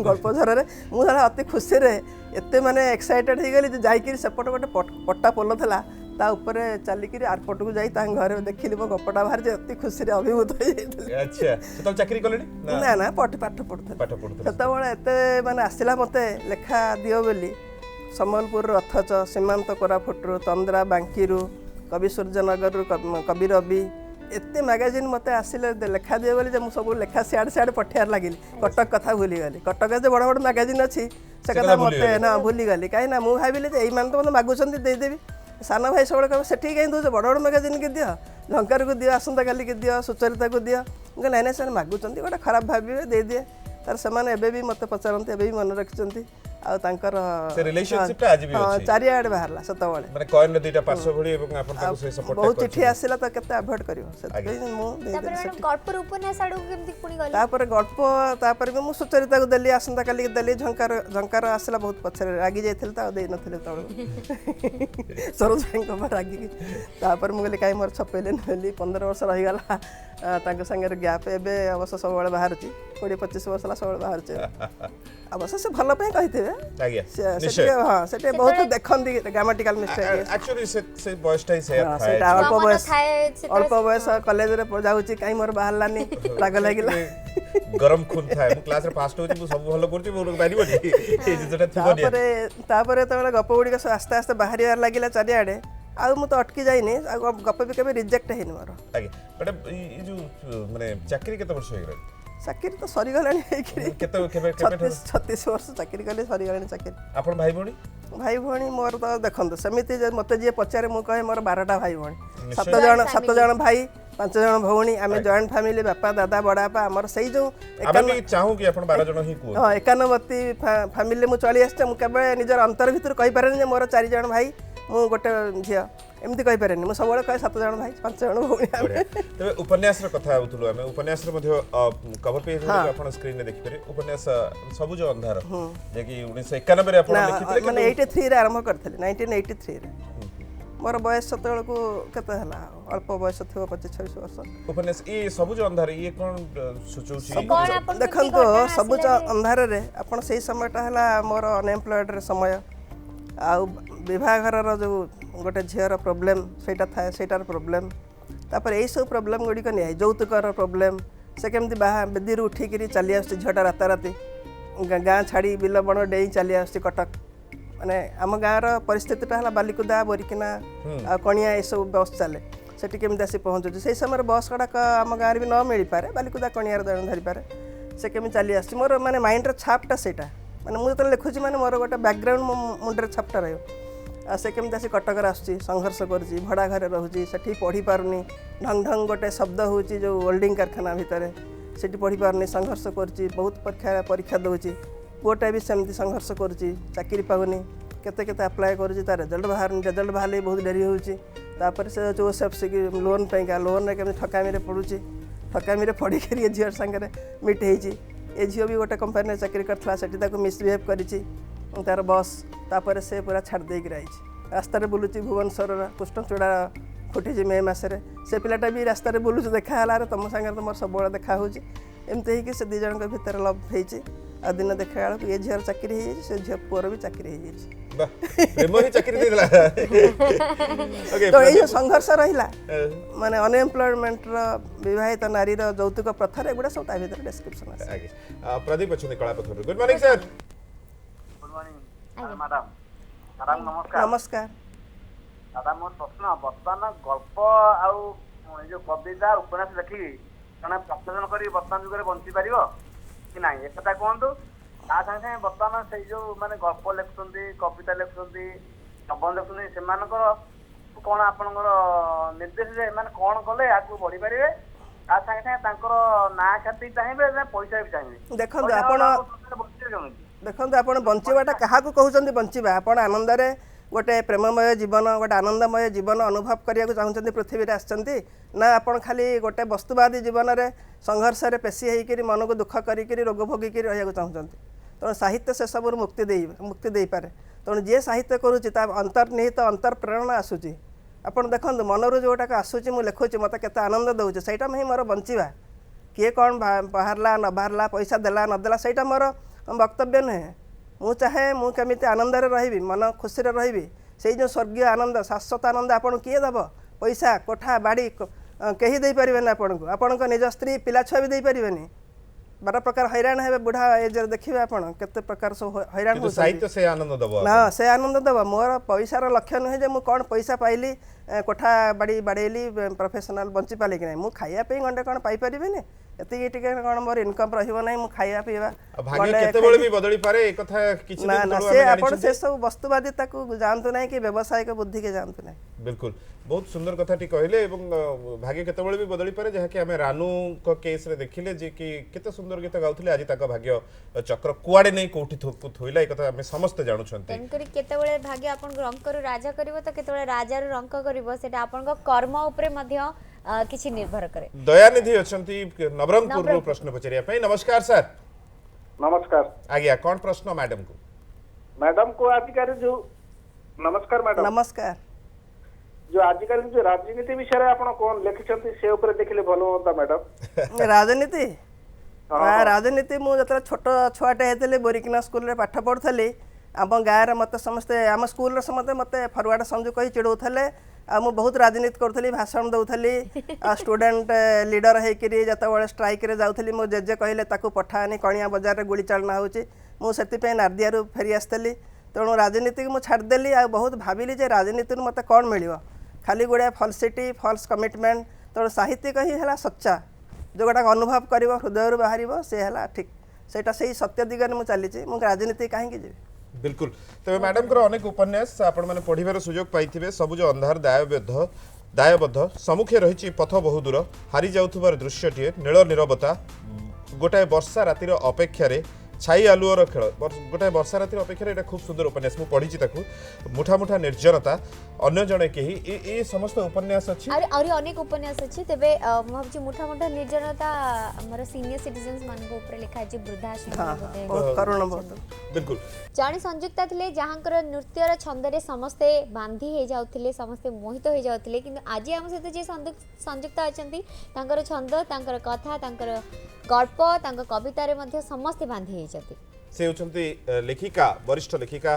गल्पझर मुझे अति खुशी एत माने एक्साइटेड हो गली जाकि सेपट गोटे पट्टा पोल था ता ऊपर चलिक एयरपोर्ट को जाई घर देखिली मो गपटा बाहर अति खुशी अभिभूत हो चाकरी कले ना ना पाठ पढ़ुते से माने आसला मत लेखा दियो बोली सम्बलपुर अथच सीमांत कोरापुटू तंद्रा बांकीरू कवि सूर्यनगर कवि रवि एत मैगजीन मत आसिले लेखा दिए बोली मुझे सब लेखा सियाड़े सियाड़े पठार लगे कटक कथा भूलीगली कटक जो बड़ बड़ मैगजीन अच्छी से कथा मत ना भूलीगली कहीं ना मुझे भाविली ये तो मतलब मागुंट देदेवी सान भाई सब कह से कहीं दूसरे बड़ बड़ मैगजीन की दियो झंकार को दियो आसंता काली की दियो सुचरिता को दियो ना ना से मागुंट गोटे खराब भावे दे दिए तार से मत पचारती एवं मन रखिंट चारिआडे बाहर बहुत चिठी आसला तो केते अवॉइड गल्प भी मुझे सुचरिता को देली आसंता काली देली झंकार आसला बहुत पछरे रागी जाइथिल त दे नथिले तळ सरोज भाई रागी तापर मु कहली काई मोर छपेले नली 15 वर्ष रही गला तांको संगे गैप एबे अवश्य सब बेले बाहर 20-25 वर्ष सब बाहर अवश्य से भल पे कहिथिबे हाँ से बहुत देखती ग्रामाटिकल मिस्टेक एक्चुअली से बॉयस टाइम से अल्प बयस कॉलेज रे जाउची काई मोर बाहरलानी राग लागिला गरम खून थाए मु क्लास रे फास्ट होची मु सब भलो करची मोर बारी बनी ए जेटा थिबो तापरे तो गप गुडी आस्ते आस्ते बाहरियार लागिला चारिआडे आ मु तो अटकी जाइनी गप भी केबे रिजेक्ट हेनी मोर आगे बट ई जो माने चाकरी केते वर्ष हो गला चाकरी तो सरी गलानी केते केबे 36 वर्ष चाकरी कले सरी गलानी चाकरी आपन भाई भौणी मोर तो देखंतु समिति मते जे पचारे मु कहे मोर 12टा भाई भौणी 7 जण भाई 5 जण भौणी आमे जॉइंट फैमिली बापा दादा बड़ापा हमर सही जो आमे चाहू कि अपन 12 जण ही को हां 91 फैमिली मु चली आछे मु केबे निजर अंतर भीतर कहि पारेनी जे मोर 4 जण भाई मु गोटे झिया एमती कहि पारेनी मु सब कहे 7 जण भाई 5 जण भौणी तबे उपन्यास र कथा होतुलो आमे उपन्यास रे मध्ये कवर पेज रे अपन स्क्रीन रे देखि पारे उपन्यास सबुज अंधार जे कि 1991 रे अपन लिखितले माने 83 रे आरंभ करथले 1983 रे मोर बयस सतळ को केते हला अल्प बयस थियो 25-26 वर्ष उपन्यास ई सबुज अंधार ई कोन सुचौची देखंतो सबुज अंधार रे अपन सही समयटा हला मोर अनएम्प्लॉयड रे समय आ विवाहर जो गोटे झीर प्रोब्लेम सेटा थाए सेटार प्रोब्लेम तापर यही सब प्रोब्लेम गुड़िक नहीं यौतुकर प्रोब्लेम से केमती बाहा बेदी उठिकी चली आस झीटा राताराति गाँ छाड़ी बिल बण डे चली आस कटक माने आम गाँव परिस्थितिटा है बालिकुदा बोरिकिना आ कणिया ये सब बस चले सेठी केमती आसी पहुँचुची से समय बस गुड़ाक आम गाँव भी न मिल पारे बालिकुदा कणियार धरी पारे से केमी चली आस मोर माने माइंड छापटा सेटा माने मुझे लिखुची माने मोर गोटे बैकग्राउंड मो मुंडे छापटा रही से केमती आसी कटक आसुची संघर्ष करुची भड़ा घर रोची सेठी पढ़ी पारुनी ढंग ढंग गोटे शब्द होची जो वेल्डिंग कारखाना भितर सेठी पढ़ी पारुनी संघर्ष करुची बहुत परीक्षा दौची पुओटा भी सेमती संघर्ष करुची चाकरी पाउनी केते केते अप्लाई करुची तार रिजल्ट बाहर बहुत डेरी होची तापर से जोसेफ लोन पैका लोन रे केमती ठकामी रे पड़ुची ठकामी रे पड़ी कर ये झीर संगे मिट होईची ए झील भी गोटे कंपानी चाकरी करथला सेठी ताको मिसबिहेव करिची तार बस तापर से पूरा छाड़ देक रही रास्तार बुलूची भुवनेश्वर कृष्णचूड़ा फुटी मे मसरे से पिलाटा भी रास्तार बुलूची देखा तुम सागर तो मोर सब देखा होची एमती होगी से 2 जन भितर लव होती आ दिन देखा बेलू ये झीर चाकरी हो से झील पुअर भी चाकरी तो ये संघर्ष रहा माने अनएम्प्लॉयमेंट विवाहित नारी यौतुक प्रथार एगुड़ा सब भर डिस्क्रिप्शन प्रदीप अच्छा Kalapathar good morning sir good morning madam madam नमस्कार नमस्कार दादा मोर प्रश्न बर्तमान गल्प आउ जो कविता उपन्यास लिखिकी जड़े प्रकाशन कर बर्तमान जुगे बंची पार कि ना एक कहतु ତା ସାଙ୍ଗେ ସାଙ୍ଗେ ବର୍ତ୍ତମାନ ସେଇ ଯୋଉ ମାନେ ଗଳ୍ପ ଲେଖୁଛନ୍ତି, କବିତା ଲେଖୁଛନ୍ତି, ପ୍ରବନ୍ଧ ଲେଖୁଛନ୍ତି, ସେମାନଙ୍କର କଣ ଆପଣଙ୍କର ନିର୍ଦ୍ଦେଶ ଯେ ଏମାନେ କଣ କଲେ ଆଗକୁ ବଢିପାରିବେ? ତା ସାଙ୍ଗେ ସାଙ୍ଗେ ତାଙ୍କର ନାଁ ଖ୍ୟାତି ଚାହିଁବେ ନା ପଇସା ବି ଚାହିଁବେ? ଦେଖନ୍ତୁ ଆପଣ ବଞ୍ଚିବାଟା କାହାକୁ କହୁଛନ୍ତି ବଞ୍ଚିବା? ଆପଣ ଆନନ୍ଦରେ ଗୋଟେ ପ୍ରେମମୟ ଜୀବନ, ଗୋଟେ ଆନନ୍ଦମୟ ଜୀବନ ଅନୁଭବ କରିବାକୁ ଚାହୁଁଛନ୍ତି, ପୃଥିବୀରେ ଆସିଛନ୍ତି ନା ଆପଣ ଖାଲି ଗୋଟେ ବସ୍ତୁବାଦୀ ଜୀବନରେ ସଂଘର୍ଷରେ ପେଶି ହେଇକିରି ମନକୁ ଦୁଃଖ କରିକିରି ରୋଗ ଭୋଗିକିରି ରହିବାକୁ ଚାହୁଁଛନ୍ତି? ତେଣୁ ସାହିତ୍ୟ ସେସବୁରୁ ମୁକ୍ତି ଦେଇପାରେ। ତେଣୁ ଯିଏ ସାହିତ୍ୟ କରୁଛି ତା ଅନ୍ତର୍ନିହିତ ଅନ୍ତର୍ପ୍ରେରଣା ଆସୁଛି। ଆପଣ ଦେଖନ୍ତୁ ମନରୁ ଯେଉଁଟାକୁ ଆସୁଛି ମୁଁ ଲେଖୁଛି, ମୋତେ କେତେ ଆନନ୍ଦ ଦେଉଛି, ସେଇଟା ହିଁ ମୋର ବଞ୍ଚିବା। କିଏ କ'ଣ ବାହାରିଲା ନ ବାହାରିଲା, ପଇସା ଦେଲା ନଦେଲା, ସେଇଟା ମୋର ବକ୍ତବ୍ୟ ନୁହେଁ। ମୁଁ ଚାହେଁ ମୁଁ କେମିତି ଆନନ୍ଦରେ ରହିବି, ମନ ଖୁସିରେ ରହିବି। ସେଇ ଯେଉଁ ସ୍ୱର୍ଗୀୟ ଆନନ୍ଦ, ଶାଶ୍ୱତ ଆନନ୍ଦ ଆପଣଙ୍କୁ କିଏ ଦେବ? ପଇସା, କୋଠା, ବାଡ଼ି କେହି ଦେଇପାରିବେନି ଆପଣଙ୍କୁ। ଆପଣଙ୍କ ନିଜ ସ୍ତ୍ରୀ ପିଲାଛୁଆ ବି ଦେଇପାରିବେନି। 12 ପ୍ରକାର ହଇରାଣ ହେବେ ବୁଢ଼ା ଏଜରେ, ଦେଖିବେ ଆପଣ କେତେ ପ୍ରକାର ସବୁ ହଇରାଣ ସାହିତ୍ୟ ସେ ଆନନ୍ଦ ଦେବ। ନା, ସେ ଆନନ୍ଦ ଦେବ। ମୋର ପଇସାର ଲକ୍ଷ୍ୟ ନୁହେଁ ଯେ ମୁଁ କ'ଣ ପଇସା ପାଇଲି, କୋଠା ବାଡ଼ି ବାଡ଼େଇଲି, ପ୍ରଫେସନାଲ ବଞ୍ଚିପାରିଲି କି ନାହିଁ। ମୁଁ ଖାଇବା ପାଇଁ ଗଣ୍ଡେ କ'ଣ ପାଇପାରିବିନି? ଏତିକି ଟିକେ କ'ଣ ମୋର ଇନକମ୍ ରହିବ ନାହିଁ? ମୁଁ ଖାଇବା ପିଇବା କେତେବେଳେ ବି ବଦଳି ପାରେ, ଏ କଥା କିଛି ନା ନା, ସେ ଆପଣ ସେସବୁ ବସ୍ତୁବାଦୀ ତାକୁ ଯାଆନ୍ତୁ ନାହିଁ କି ବ୍ୟବସାୟିକ ବୁଦ୍ଧିକେ ଯାଆନ୍ତୁ ନାହିଁ। बिल्कुल बहुत सुंदर कथाटी कहले एवं भाग्य केतबेले भी बदली पारे, जहाँकि आम रानू को केस रे देखिले जे कि केते सुंदर गीत गाउथिले, आज ताका भाग्य चक्र कुआडे नहीं कोठी थोइला, ए कथा हम समस्त जानु छन्ते। तेनकरी केतबेले भाग्य आपन रंग करू राजा करिवो, तो केतबेले राजा रु रंग करिवो, सेटा आपन कर्म ऊपर मध्य किछि निर्भर करे। दयानिधि अछंती नवरंगपुर रु प्रश्न पचरिया पई। नमस्कार सर। नमस्कार आज्ञा, कोन प्रश्न मैडम को? मैडम को आजिकार जो नमस्कार मैडम। नमस्कार। जो आजिकल जो राजनीति विषय रे आपण कोन लिखिछंती से ऊपर देखिले भलो होता मैडम। राजनीति राजनीति मु जतरा छोट छुआटे हेतले बोरिकिना स्कूल रे पाठ पढथली, आम गाँव रे मते समस्ते आम स्कूल रे समते मते फरवार्ड संजू कहि चिड़ौथले। आ मु बहुत राजनीति करथली, भाषण दउथली, स्टूडेंट लीडर हेकिरी जतबेले स्ट्राइक रे जाउथली, मो जेजे कहले ताकू पठानी कणिया बाजार रे गुली चालना होची, मु सेति पे नारदियारू फेरी आस्तली। तेणु राजनीति को मु छाड़देली। आ बहुत भाविली जे राजनीति मते कौन मिलियो, खाली गुड़िया फलसिटी, फल्स कमिटमेंट। तेणु साहित्यिक ही है सच्चा, जो गोटा अनुभव कर हृदय बाहर से है ठीक, सेटा से सत्य दिगरे मुझे चली मु राजनीति कहीं जी। बिल्कुल। तबे मैडम को अनेक उपन्यास आपण माने पढ़िबार सुयोग पाइथिबे। सबुज अंधार दायबद्ध सम्मुखे रही पथ बहु दूर, हारी जाउथुबार दृश्यटीए, नील नीरवता, गोटाए वर्षा रातिर अपेक्षा रे, छाई आलुअर खेल, गोटाए वर्षा रातिर अपेक्षा एटा खूब सुंदर उपन्यास। मु पढ़ी ताकू मुठा मुठा निर्जनता, अन्य जणे केही, ए समस्त उपन्यास अछि। और अनेक उपन्यास अछि। तबे भाबछि मुठा मुठा निर्जनता हमर सीनियर सिटीजन्स मान को ऊपर लिखा अछि, वृद्धाश्रम बहुत करुण बहुत। बिल्कुल। जणे संयुक्ता थिले जहांकर नृत्यर छंदरे समस्ते बांधी हे जाउथिले, समस्ते मोहित हे जाउथिले, किंतु आज हम सहित जे संयुक्ता अछंती, तांकर छंद, तांकर कथा, तांकर गल्प, तांकर कविता रे मध्ये समस्ते बांधी हे जाती। से होचंती लेखिका, वरिष्ठ लेखिका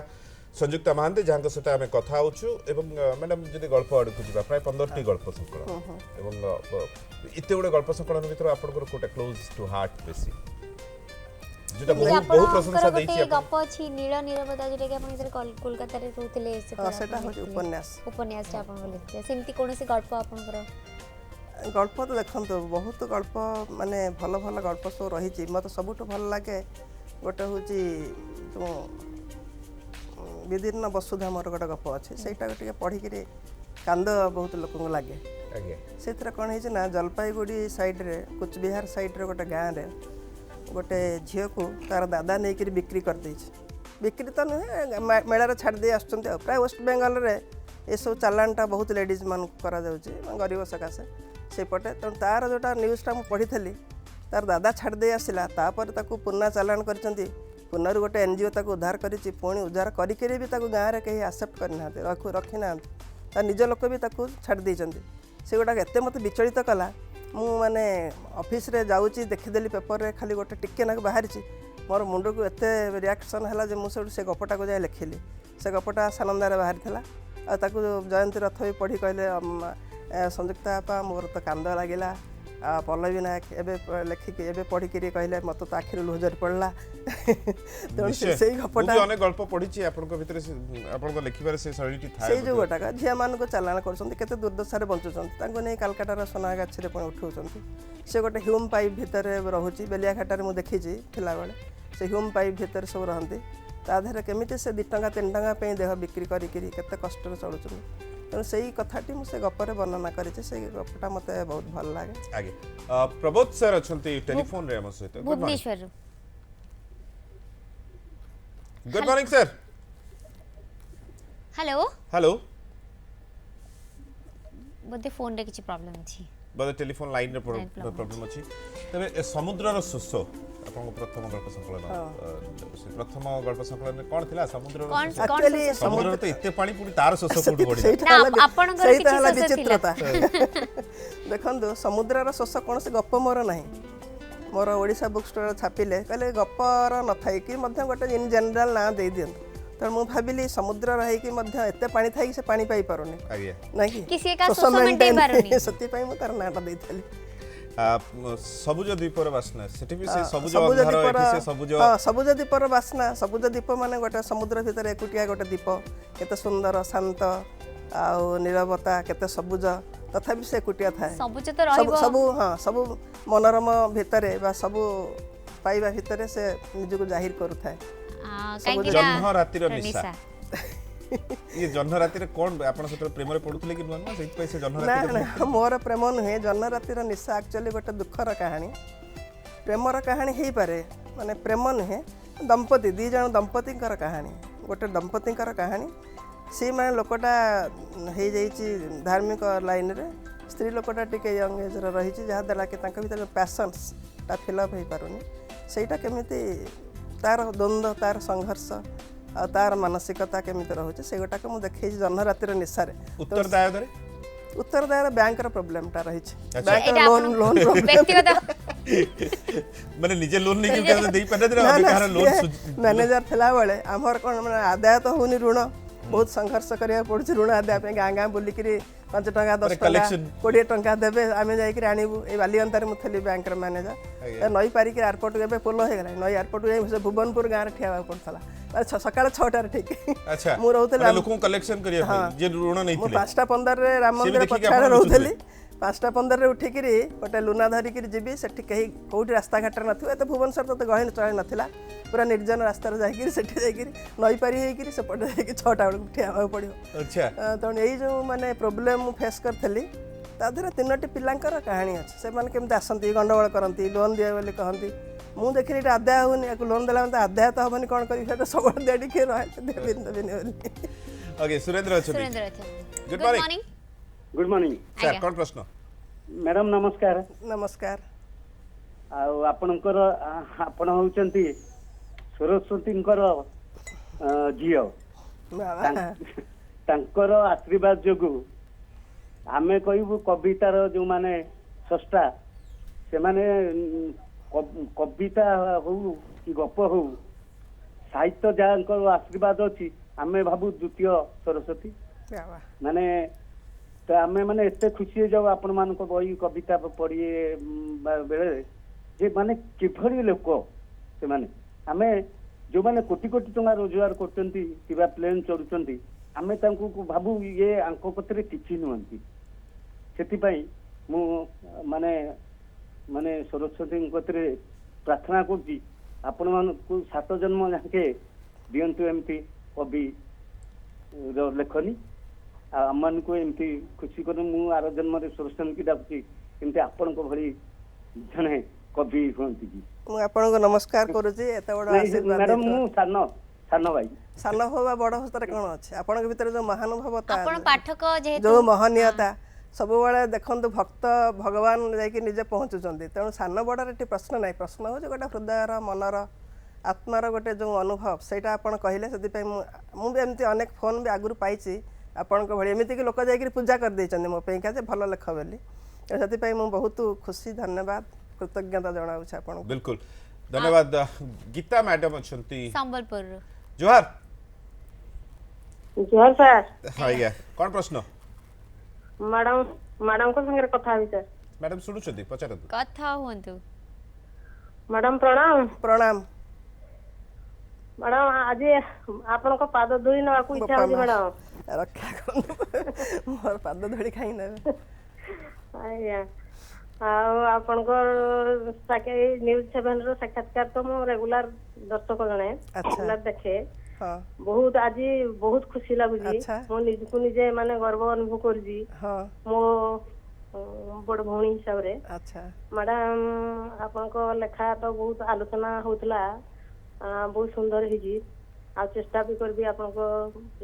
संयुक्ता महांती, जहाँ सहित आम कथा होचु। एवं मैडम जदि गल्प आड़ को जा, प्राय 15टी गल्प संकलन एवं इते गुडे गल्प संकलन भीतर आपनकर कोटा क्लोज टू हार्ट बेसी, जेटा बहुत प्रशंसा दैछि। गप अछि नील नीरवता, जेटा कि आपण इधर कोलकाता रे रहउथिले, सेटा होची उपन्यास टा आपण लिखते। सेमती कोनोसी गल्प आपनकर? गल्प तो देखो बहुत गल्प माने भल भल गल्प सब रही। मत सबुठ भल लगे गोटे हूँ विदीर्ण वसुधा, मोर गोटे गप अच्छे, सहीटा टे पढ़िकी कांद बहुत लोक लगे। से कौन है ना, जलपाईगुड़ी साइड्रे, कुचबिहार साइड्रे गोटे गाँव में गोटे झील को तार दादा नहीं बिक्री कर बिक्री तो नुहे, मेलार छाड़ी आस प्राय वेस्ट बेंगल रे ये सब चालानटा बहुत लेडीज मान करा गरीब सकाशे सेपटे। तेणु तार जोटा न्यूज़टा मुझे पढ़ी थी, तार दादा छाड़ी आसला, तापर ताकू पुनः चालान कर पुनर गोटे एनजीओ ताकू उद्धार करी, पुणी उद्धार करी भी गाँव में कहीं आक्सेप्ट करना रखी ना, निज लोक भी छाड़ी देते। से गुड़ा एत मत विचलित कला, मु माने ऑफिस रे जाऊँगी देखीदेली पेपर रे, खाली गोटे टिके ना बाहरी, मोर मुंड को एत रिएक्शन है मुझे से गपटा को जाए लिखिली। से गपटा सानंदारे बाहरी था, ताकू जयंती रथ भी पढ़ी कहले, संयुक्ता आपा मोर तो कांद लगिला, पल्लवी नायक एवं लेखिकी एवं पढ़िकी कहले मत तो आखिर लुह झरी पड़ा। तेणु से गपटा अनेक गल्प पढ़ी आपन भितर आपन लिखिबार से शैलीटी थाए, से जो गोटाक झिया मानक चालान करछन्ती, केते दुर्दशारे बंचुछन्ती, तांको नै कलकत्तार सोनागाछरे पण उठाउछन्ती। से गोटे ह्यूम पाइप भितर रहुची, बेलियाघाटारे मु देखिची थिला बेले, से ह्यूम पाइप भितर सब रहती ता देहरे केमिति से 2 टंका 3 टंका पे देह बिक्री करी केते कष्ट चलुछन तेणु से कथाटी मुझे गपर वर्णना करेছে से गपटा मते बहुत भल लागे। आगे प्रबोध सर अछंती टेलीफोन रे हम सहित Bhubaneswar good morning sir. Hello hello बोधे फोन रे किछि प्रॉब्लम अछि बोधे टेलीफोन लाइन रे Line problem प्रॉब्लम अछि तबे समुद्र रो सुस आपन प्रथम गल्प संकलन से प्रथम गल्प संकलन में कोन थिला समुद्र रो कौन सुस? कौन Actually, समुद्र तो इत्ते पानी पूरी तार सुस कोड बढी ସେଇଟା ନା, ହେଲା ଆପଣଙ୍କର ସେଇଟା କିଛି ହେଲା ଶୋଷ ଥିଲା। ବିଚିତ୍ରତା ଦେଖନ୍ତୁ ସମୁଦ୍ରର ଶୋଷ କୌଣସି ଗପ ମୋର ନାହିଁ ମୋର ଓଡ଼ିଶା ବୁକ୍ ଷ୍ଟୋର ଛାପିଲେ କହିଲେ ଗପର ନଥାଇ କି ମଧ୍ୟ ଗୋଟେ ଇନ୍ ଜେନେରାଲ ନାଁ ଦେଇ ଦିଅନ୍ତୁ ତେଣୁ ମୁଁ ଭାବିଲି ସମୁଦ୍ର ରହିକି ମଧ୍ୟ ଏତେ ପାଣି ଥାଇକି ସେ ପାଣି ପାଇପାରୁନି ଆଜ୍ଞା ନାଇଁ କି ସିଏ କାହା ଶୋଷ ଶୋଷ ମେଣ୍ଟେଇ maintain ପାରୁନି। ସେଥିପାଇଁ ମୁଁ ତାର ନାଁଟା ଦେଇଥିଲି ସବୁଜ ଦ୍ୱୀପର ବାସ୍ନା ସେଠି ବି ସେ ସବୁଜ ସବୁଜ ଅନ୍ଧାର ଦ୍ୱୀପର ଏଠି ସେ ସବୁଜ ହଁ ସବୁଜ ଦ୍ୱୀପର ବାସ୍ନା ସବୁଜ ଦ୍ୱୀପ ମାନେ ଗୋଟେ ସମୁଦ୍ର ଭିତରେ ଏକୁଟିଆ ଗୋଟେ ଦ୍ୱୀପ କେତେ ସୁନ୍ଦର ଶାନ୍ତ ଆଉ ନିରବତା କେତେ ସବୁଜ ତଥାପି ସେ ଏକୁଟିଆ ଥାଏ ସବୁଜ ତ ରହିବ ସବୁ ହଁ ସବୁ ମନୋରମ ଭିତରେ ବା ସବୁ ପାଇବା ଭିତରେ ସେ ନିଜକୁ ଜାହିର କରୁଥାଏ କାହିଁକି ଜହ୍ନ ନା ରାତିର ନିଶା ये जह्न राति कौन आप प्रेम पढ़ुले कि नुआ से जह्न ना राति ना मोर प्रेम नुहे जह्न रातिर निशा एक्चुअली गोटे दुखर कहानी प्रेमर कहानी हो पारे माने प्रेम नुहे दंपति 2 जन दंपति कहानी गोटे दंपति कहानी सी माने लोकटा हो जाइए धार्मिक लाइन रे स्त्री लोकटा टिके यंग एज रही जहाँ द्वारा कि भर पैसन्सटा फिलअप हो पारुनी सेटा केमिति तार द्वंद्व तार संघर्ष आ तार मानसिकता केमिति रहुचे से गोटाक मु देखै जह्न रातिर निशारे उत्तरदाय दरे उत्तरदाय बैंक रो प्रॉब्लम टा रही अच्छा। बैंक एटा लोन लोन प्रॉब्लम व्यक्तिगत माने निजे लोन नहीं कि देई पड़े दरे अबे कहार लोन मैनेजर थिला बेले हमर कोन माने आदाय तो होनी ऋण बहुत संघर्ष करिया पड़छ ऋण आदाय पे गाँ गाँ बुलिकरी 5 टंका 10 टंका collection। 20 टंका देबे आमे जाइकरी आनिबु ए बाली अंतर मु थली बैंक रो मैनेजर नई पारी के एयरपोर्ट एबे पोलो हे गेला नई एयरपोर्ट जाई भुवनपुर गाँ रे ठिया पड़थला सकाळ 6टा रे ठीक अच्छा मु रहउतला माने लोकन कलेक्शन करिया जे ऋण नहीं मु थिले 5:15 रे राम मंदिर देखिके पछाड़ आपण रहउतली 5:15 रे उठिकरी गोटे लुना धरिकरी जीवी सेठी कहीं कोठी रास्ता घाट नथिबे तो भुवनेश्वर तो गहन चले नथिला पूरा निर्जन रास्ता जाइकरी सेठी जाइकरी नई पारी हेकरी सेपटे जाइकरी 6टा बेलू ठिया पड़ियो अच्छा तो यही जो माने प्रॉब्लम मु फेस करथली ता धरे 3टी पिलांकर कहानी अछि से माने केमते आसंती गंडगोल करंती लोन दिया बोली कहंती मु देखिली एटा आदाय होनी याकु लोन देला मतलब आदाय तो हबनी कोन करी सेटा सब देडी के रहे देबिन देबिन बोली ओके सुरेंद्र अछती सुरेंद्र अच्छा good morning good morning sir आज्ञा। कौन प्रश्न मैडम नमस्कार नमस्कार ଆଉ ଆପଣଙ୍କର ଆପଣ ହଉଛନ୍ତି ସରସ୍ୱତୀଙ୍କର ଝିଅ ବାବା ତାଙ୍କର ଆଶୀର୍ବାଦ ଯୋଗୁ ଆମେ କହିବୁ କବିତାର ଯୋଉମାନେ ସ୍ରଷ୍ଟା ସେମାନେ କବିତା ହଉ କି ଗପ ହଉ ସାହିତ୍ୟ ଯାହାଙ୍କର ଆଶୀର୍ବାଦ ଅଛି ଆମେ ଭାବୁ ଦ୍ୱିତୀୟ ସରସ୍ୱତୀ ବାବା ମାନେ ତ ଆମେ ମାନେ ଏତେ ଖୁସି ହେଇଯାଉ ଆପଣ ମାନଙ୍କ ବହି କବିତା ପଢି ବେଳେ ଯେ ମାନେ କିଭଳି ଲୋକ ସେମାନେ ଆମେ ଯୋଉମାନେ କୋଟି କୋଟି ଟଙ୍କା ରୋଜଗାର କରୁଛନ୍ତି କିମ୍ବା ପ୍ଲେନ ଚଢୁଛନ୍ତି ଆମେ ତାଙ୍କୁ ଭାବୁ ଇଏ ଆଙ୍କ କତିରେ କିଛି ନୁହନ୍ତି ସେଥିପାଇଁ ମୁଁ ମାନେ ମାନେ ସରସ୍ୱତୀଙ୍କ କତିରେ ପ୍ରାର୍ଥନା କରୁଛି ଆପଣ ମାନଙ୍କୁ 7 ଜନ୍ମ ଯାକେ ଦିଅନ୍ତୁ ଏମିତି କବି ଲେଖନି ଆଉ ଆମମାନଙ୍କୁ ଏମିତି ଖୁସି କରୁ ମୁଁ ଆର ଜନ୍ମରେ ସରସ୍ୱତୀଙ୍କୁ ଡାକୁଛି ଏମିତି ଆପଣଙ୍କ ଭଳି ଜଣେ କବି ହୁଅନ୍ତି କି ମୁଁ ଆପଣଙ୍କୁ ନମସ୍କାର କରୁଛି ଏତେ ବଡ଼ ଆଶୀର୍ବାଦ ମ୍ୟାଡମ ମୁଁ ସାନ ଭାଇ ସାନ ହବା ବଡ଼ ହସ୍ତରେ କ'ଣ ଅଛି ଆପଣଙ୍କ ଭିତରେ ଯୋଉ ମହାନୁଭବତା ଆପଣ ପାଠକ ଯେହେତୁ ଯୋଉ ମହନୀୟତା ସବୁବେଳେ ଦେଖନ୍ତୁ ଭକ୍ତ ଭଗବାନ ଯାଇକି ନିଜେ ପହଞ୍ଚୁଛନ୍ତି ତେଣୁ ସାନ ବଡ଼ର ଏଠି ପ୍ରଶ୍ନ ନାହିଁ ପ୍ରଶ୍ନ ହେଉଛି ଗୋଟେ ହୃଦୟର ମନର ଆତ୍ମାର ଗୋଟେ ଯେଉଁ ଅନୁଭବ ସେଇଟା ଆପଣ କହିଲେ ସେଥିପାଇଁ ମୁଁ ବି ଏମିତି ଅନେକ ଫୋନ୍ ବି ଆଗରୁ ପାଇଛି ଆପଣଙ୍କ ଭଳି ଏମିତିକି ଲୋକ ଯାଇକରି ପୂଜା କରିଦେଇଛନ୍ତି ମୋ ପାଇଁକା ଯେ ଭଲ ଲେଖ ବୋଲି ସେଥିପାଇଁ ମୁଁ ବହୁତ ଖୁସି ଧନ୍ୟବାଦ कृतज्ञता जनाऊँ आपको बिल्कुल धन्यवाद गीता मैडम अच्छी संबलपुर जोहार जोहार सर हाँ आज्ञा कौन प्रश्न मैडम मैडम को संगे कथा भी सर मैडम सुनुछंती पचारतु कथा हुंतु मैडम प्रणाम प्रणाम मैडम आज आपन को पाद धोई ना को इच्छा होती मैडम रक्षा कर मोर पाद धोई खाई ने आया ଆଉ ଆପଣଙ୍କର ନ୍ୟୁଜ୍ 7 ର ସାକ୍ଷାତକାର ତ ମୁଁ ରେଗୁଲାର ଦର୍ଶକ ଜଣେ ଆଚ୍ଛା। ରେଗୁଲାର ଦେଖେ ହଁ ବହୁତ ଆଜି ବହୁତ ଖୁସି ଲାଗୁଛି ଆଚ୍ଛା। ମୁଁ ନିଜକୁ ନିଜେ ମାନେ ଗର୍ବ ଅନୁଭବ କରୁଛି ହଁ ମୋ ବଡ଼ ଭଉଣୀ ହିସାବରେ। ଆଚ୍ଛା ମ୍ୟାଡାମ ଆପଣଙ୍କ ଲେଖା ତ ବହୁତ ଆଲୋଚନା ହଉଥିଲା ବହୁତ ସୁନ୍ଦର ହେଇଛି ଆଉ ଚେଷ୍ଟା ବି କରିବି ଆପଣଙ୍କ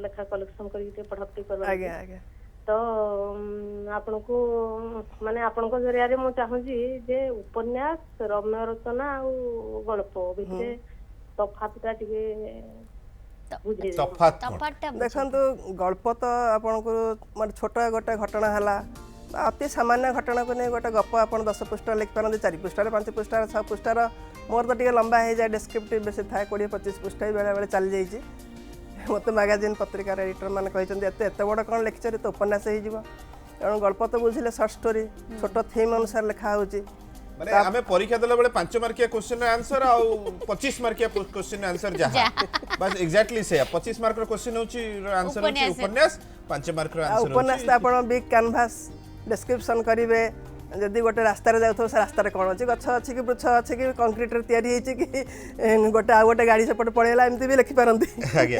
ଲେଖା କଲେକ୍ସନ କରିକି ଟିକେ ପଢାପଢି କରିବା ଆଜ୍ଞା ଆଜ୍ଞା ତ ଆପଣଙ୍କୁ ମାନେ ଆପଣଙ୍କ ଜରିଆରେ ମୁଁ ଚାହୁଁଛି ଯେ ଉପନ୍ୟାସ ରମ୍ୟ ରଚନା ଆଉ ଗଳ୍ପ ଭିତରେ ତଫାତଟା ଟିକେ ବୁଝେଇଦେବେ। ତଫାତ୍ କ'ଣ? ତଫାତଟା ଦେଖନ୍ତୁ ଗଳ୍ପ ତ ଆପଣଙ୍କୁ ମାନେ ଛୋଟ ଗୋଟେ ଘଟଣା ହେଲା ବା ଅତି ସାମାନ୍ୟ ଘଟଣାକୁ ନେଇ ଗୋଟେ ଗପ ଆପଣ 10 ପୃଷ୍ଠା ଲେଖିପାରନ୍ତି 4 ପୃଷ୍ଠାରେ 5 ପୃଷ୍ଠାରେ 6 ପୃଷ୍ଠାର ମୋର ତ ଟିକେ ଲମ୍ବା ହେଇଯାଏ ଡେସ୍କ୍ରିପ୍ଟିଭ୍ ବେଶୀ ଥାଏ 20-25 ପୃଷ୍ଠା ବି ବେଳେବେଳେ ଚାଲିଯାଇଛି ମୋତେ ମାଗାଜିନ୍ ପତ୍ରିକାର ଏଡ଼ିଟର ମାନେ କହିଛନ୍ତି ଏତେ ବଡ଼ କ'ଣ ଲେଖିଛ ତ ଉପନ୍ୟାସ ହେଇଯିବ ତେଣୁ ଗଳ୍ପ ତ ବୁଝିଲେ ସର୍ଟ ଷ୍ଟୋରି ଛୋଟ ଥିମ୍ ଅନୁସାରେ ଲେଖା ହେଉଛି ମାନେ ଆମେ ପରୀକ୍ଷା ଦେଲା ବେଳେ 5 ମାର୍କିଆ କ୍ୱେଶ୍ଚିନ୍ ଆନ୍ସର ଆଉ 25 ମାର୍କିଆ କ୍ୱେଶ୍ଚିନ୍ ଆନ୍ସର ଯାହା ବାସ୍ ଏକ୍ଜାକ୍ଟଲି ସେୟା 25 ମାର୍କର କ୍ୱେଶ୍ଚିନ୍ ହେଉଛି ଆନ୍ସର ହେଉଛି ଉପନ୍ୟାସ 5 ମାର୍କର ଆଉ ଆନ୍ସର ଉପନ୍ୟାସ ତ ଆପଣ ବିଗ୍ କ୍ୟାନଭାସ୍ ଡେସ୍କ୍ରିପସନ୍ କରିବେ ଯଦି ଗୋଟେ ରାସ୍ତାରେ ଯାଉଥିବ ସେ ରାସ୍ତାରେ କ'ଣ ଅଛି ଗଛ ଅଛି କି ବୃକ୍ଷ ଅଛି କି କଂକ୍ରିଟରେ ତିଆରି ହେଇଛି କି ଗୋଟେ ଆଉ ଗୋଟେ ଗାଡ଼ି ସେପଟେ ପଳେଇଲା ଏମିତି ବି ଲେଖିପାରନ୍ତି ଆଜ୍ଞା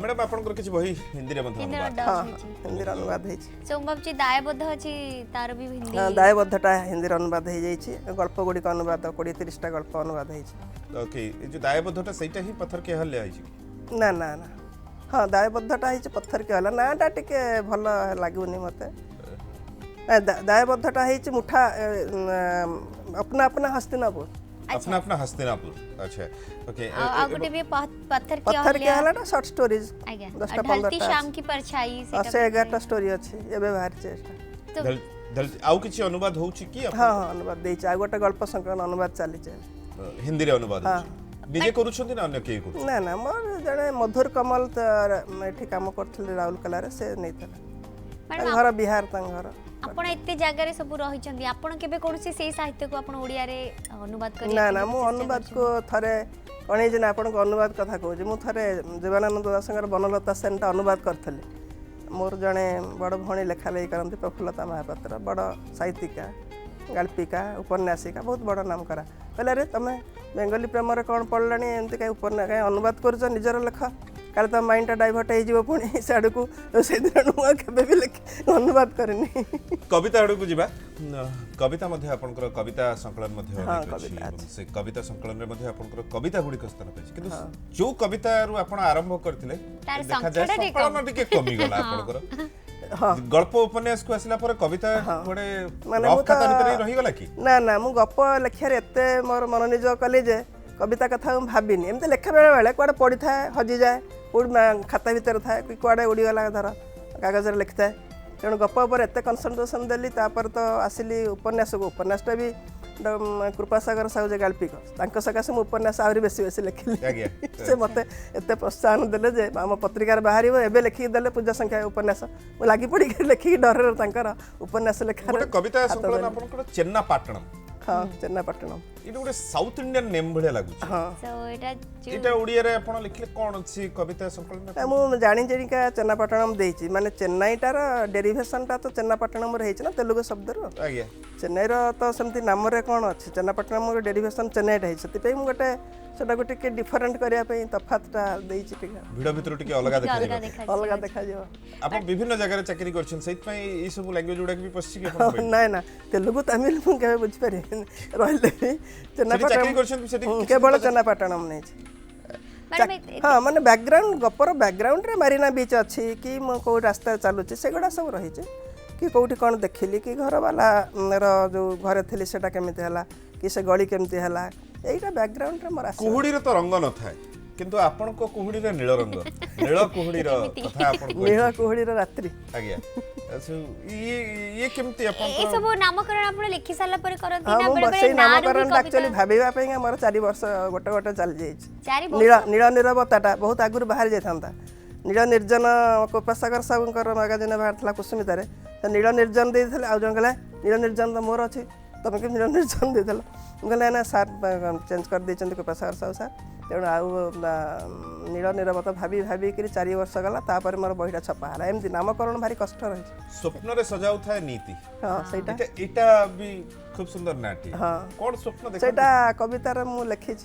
ମ୍ୟାଡ଼ାମ ଆପଣଙ୍କର କିଛି ବହି ହିନ୍ଦୀରେ ମଧ୍ୟ ହିନ୍ଦୀର ଅନୁବାଦ? ଡବ୍ ହଁ ହେଇଛି ହିନ୍ଦୀର ଅନୁବାଦ ହେଇଛି so ମୁଁ ଭାବୁଛି ଦାୟବଦ୍ଧ ଅଛି ତାର ବି ହିନ୍ଦୀ ଦାୟବଦ୍ଧଟା ହିନ୍ଦୀର ଅନୁବାଦ ହେଇଯାଇଛି ଗଳ୍ପ ଗୁଡ଼ିକ ଅନୁବାଦ 20-30ଟା ଗଳ୍ପ ଅନୁବାଦ ହେଇଛି ଓକେ ଏ ଯେଉଁ ଦାୟବଦ୍ଧଟା ସେଇଟା ହିଁ ପଥର କେ ହଲ୍ୟା ହେଇଛି କି? ନା ନା ନା ହଁ ଦାୟବଦ୍ଧଟା ହେଇଛି ପଥର କି ହେଲା ନାଁଟା ଟିକେ ଭଲ ଲାଗୁନି ମୋତେ ଦାୟବଦ୍ଧଟା ହେଇଛି ମୁଠା अपना अपना हस्तिनापुर अपना अपना हस्तिनापुर अच्छा ओके ଆଉ ଗୋଟେ ବି ପଥର କି पत्थर के हला ना शॉर्ट स्टोरीज ଆଜ୍ଞା 10ଟା ढलती 15ଟା शाम की परछाई से 11ଟା स्टोरी ଅଛି ଏବେ ବାହାରିଛି ଆଉ କିଛି ଅନୁବାଦ ହଉଛି କି ହଁ ହଁ ଅନୁବାଦ ଦେଇଛି ଆଉ ଗୋଟେ ଗଳ୍ପ ସଂକଳନ ଅନୁବାଦ ଚାଲିଛି ହିନ୍ଦୀରେ ଅନୁବାଦ ହଉଛି ନିଜେ କରୁଛନ୍ତି ନା ଅନ୍ୟ କେହି କରୁଛନ୍ତି? ନା ନା ମୋର ଜଣେ ମଧୁର କମଲ ଏଠି କାମ କରୁଥିଲେ ରାଉରକେଲାରେ ସେ ନେଇଥିଲେ ତାଙ୍କ ଘର ବିହାର ତାଙ୍କ ଘର ଆପଣ ଏତେ ଜାଗାରେ ସବୁ ରହିଛନ୍ତି ଆପଣ କେବେ କୌଣସି ସେଇ ସାହିତ୍ୟକୁ ଆପଣ ଓଡ଼ିଆରେ ଅନୁବାଦ କରି ନା ନା ମୁଁ ଅନୁବାଦକୁ ଥରେ କ'ଣ ହେଇଛି ନା ଆପଣଙ୍କ ଅନୁବାଦ କଥା କହୁଛି ମୁଁ ଥରେ ଜୀବନାନନ୍ଦ ଦାସଙ୍କର ବନଲତା ସେନଟା ଅନୁବାଦ କରିଥିଲି ମୋର ଜଣେ ବଡ଼ ଭଉଣୀ ଲେଖା ଲେଖି କରନ୍ତି ପ୍ରଫୁଲ୍ଲତା ମହାପାତ୍ର ବଡ଼ ସାହିତ୍ୟିକା ଗାଳ୍ପିକା ଉପନ୍ୟାସିକା ବହୁତ ବଡ଼ ନାମ କରା କହିଲେ ଆରେ ତମେ ବେଙ୍ଗଲୀ ପ୍ରେମରେ କ'ଣ ପଢ଼ିଲାଣି ଏମିତି କାହିଁ ଉପନ୍ୟାସ କାହିଁ ଅନୁବାଦ କରୁଛ ନିଜର ଲେଖ କାଳେ ତମ ମାଇଣ୍ଡଟା ଡାଇଭର୍ଟ ହେଇଯିବ ପୁଣି ସେଆଡ଼କୁ ସେଇଦିନ ମୁଁ କେବେ ବି ଅନୁବାଦ କରିନି କବିତା ଆଡ଼କୁ ଯିବା କବିତା ମଧ୍ୟ ଆପଣଙ୍କର କବିତା ସଂକଳନ ମଧ୍ୟ ଅଛି ସେ କବିତା ସଂକଳନରେ ମଧ୍ୟ ଆପଣଙ୍କର କବିତା ଗୁଡ଼ିକ ସ୍ଥାନ ପାଇଛି କିନ୍ତୁ ଯୋଉ କବିତାରୁ ଆପଣ ଆରମ୍ଭ କରିଥିଲେ ଦେଖାଯାଏ ସଂକଳନ ଟିକେ କମିଗଲା ଆପଣଙ୍କର ଗଳ୍ପ ଉପନ୍ୟାସକୁ ଆସିଲା ପରେ କବିତା ଗୋଟେ ରଫ୍ ଖାତା ଭିତରେ ରହିଗଲା କି? ନା ନା ମୁଁ ଗପ ଲେଖିବାରେ ଏତେ ମୋର ମନୋନିଯୋଗ କଲି ଯେ କବିତା କଥା ମୁଁ ଭାବିନି ଏମିତି ଲେଖା ବେଳେ କୁଆଡ଼େ ପଡ଼ିଥାଏ ହଜିଯାଏ କେଉଁଠି ଖାତା ଭିତରେ ଥାଏ କି କୁଆଡ଼େ ଉଡ଼ିଗଲା ଧର କାଗଜରେ ଲେଖିଥାଏ ତେଣୁ ଗପ ଉପରେ ଏତେ କନସେନ୍ଟ୍ରେସନ୍ ଦେଲି ତାପରେ ତ ଆସିଲି ଉପନ୍ୟାସକୁ ଉପନ୍ୟାସଟା ବି କୃପାସାଗର ସାହୁ ଯେ ଗାଳ୍ପିକ ତାଙ୍କ ସକାଶେ ମୁଁ ଉପନ୍ୟାସ ଆହୁରି ବେଶୀ ଲେଖିଲି ସେ ମୋତେ ଏତେ ପ୍ରୋତ୍ସାହନ ଦେଲେ ଯେ ଆମ ପତ୍ରିକାରେ ବାହାରିବ ଏବେ ଲେଖିକି ଦେଲେ ପୂଜା ସଂଖ୍ୟା ଉପନ୍ୟାସ ମୁଁ ଲାଗି ପଡ଼ିକି ଲେଖିକି ଡରରେ ତାଙ୍କର ଉପନ୍ୟାସ ଲେଖା କବିତା ସଂକଳନ ଆପଣଙ୍କର ଚେନ୍ନାପାଟଣମ୍ ହଁ ଚେନ୍ନାପାଟଣମ୍ ଏଇଟା ଗୋଟେ ସାଉଥ ଇଣ୍ଡିଆନ୍ ନେମ୍ ଭଳିଆ ଲାଗୁଛି ଏଇଟା ଓଡ଼ିଆରେ ଆପଣ ଲେଖିଲେ କ'ଣ ଅଛି କବିତା ସଂକଳନ? ମୁଁ ଜାଣିକା ଚେନ୍ନାପାଟଣମ୍ ଦେଇଛି ମାନେ ଚେନ୍ନାଇଟାର ଡେରିଭେସନଟା ତ ଚେନ୍ନାପାଟଣମରେ ହେଇଛି ନା ତେଲୁଗୁ ଶବ୍ଦରୁ ଆଜ୍ଞା ଚେନ୍ନାଇର ତ ସେମିତି ନାମରେ କ'ଣ ଅଛି ଚେନ୍ନାପାଟଣମର ଡେରିଭେସନ ଚେନ୍ନାଇଟା ହେଇଛି ସେଥିପାଇଁ ମୁଁ ଗୋଟେ ସେଟାକୁ ଟିକେ ଡିଫରେଣ୍ଟ କରିବା ପାଇଁ ତଫାତଟା ଦେଇଛି ଟିକେ ଭିଡ଼ ଭିତରୁ ଟିକେ ଅଲଗା ଦେଖାଯିବ ଆପଣ ବିଭିନ୍ନ ଜାଗାରେ ଚାକିରି କରିଛନ୍ତି ସେଇଥିପାଇଁ ଏଇ ସବୁ ଲାଙ୍ଗୁଏଜ ଗୁଡ଼ାକ ବି ପଶିଛି କି? ନାଇଁ ନା ତେଲୁଗୁ ତାମିଲ ମୁଁ କେବେ ବୁଝିପାରିବିନି ରହିଲେ ବି ଚେନ୍ନାପାଟଣମ୍ କେବଳ ଚେନ୍ନାପାଟଣମ୍ ନେଇଛି ହଁ ମାନେ ବ୍ୟାକଗ୍ରାଉଣ୍ଡ ଗପର ବ୍ୟାକଗ୍ରାଉଣ୍ଡରେ ମାରିନା ବିଚ୍ ଅଛି କି ମୁଁ କେଉଁ ରାସ୍ତା ଚାଲୁଛି ସେଗୁଡ଼ା ସବୁ ରହିଛି କି କେଉଁଠି କ'ଣ ଦେଖିଲି କି ଘରବାଲାର ଯେଉଁ ଘରେ ଥିଲି ସେଟା କେମିତି ହେଲା କି ସେ ଗଳି କେମିତି ହେଲା ଏଇଟା ବ୍ୟାକଗ୍ରାଉଣ୍ଡରେ ମୋର ଆସେ କୁହୁଡ଼ିର ତ ରଙ୍ଗ ନଥାଏ କିନ୍ତୁ ଆପଣଙ୍କ କୁହୁଡ଼ିରେ ନୀଳ ରଙ୍ଗ ନୀଳ କୁହୁଡ଼ିର କଥା ଆପଣ ନୀଳ କୁହୁଡ଼ିର ରାତ୍ରି ଆଜ୍ଞା ଇଏ କେମିତି ଆପଣ ଏ ସବୁ ନାମକରଣ ଆପଣ ଲେଖି ସାରିଲା ପରେ କରନ୍ତି ନା ମୁଁ ବେଳେ ସେଇ ବେଳେ ନାମକରଣଟା ଆକ୍ଚୁଆଲି ଭାବିବା ପାଇଁ ମୋର 4 ବର୍ଷ ଗୋଟେ ଚାଲିଯାଇଛି ନୀଳ ନିରବତାଟା ବହୁତ ଆଗରୁ ବାହାରି ଯାଇଥାନ୍ତା ନୀଳ ନିର୍ଜନ କୃପାସାଗର ସାହୁଙ୍କର ମାଗାଜିନ୍ ବାହାରିଥିଲା କୁସୁମିତାରେ ସେ ନୀଳ ନିର୍ଜନ ଦେଇଥିଲେ ଆଉ ଜଣେ କହିଲେ ନୀଳ ନିର୍ଜନ ତ ମୋର ଅଛି ତମେ କେମିତି ନୀଳ ନିର୍ଜନ ଦେଇଥିଲ ମୁଁ କହିଲେ ନା ସାର୍ ଚେଞ୍ଜ କରିଦେଇଛନ୍ତି କୃପାସାଗର ସାହୁ ସାର୍ तेणु आउ नील नीरवता भाभी भाविकी 4 वर्ष गला तापर मोर बहीटा छपा है एमती नामकरण भारी कष्ट रही स्वप्न रे सजाउ थाए नीति हाँ सहीटा एटा भी खूब सुंदर नाटी हाँ कोन स्वप्न देख सेटा कवितार मु लिखी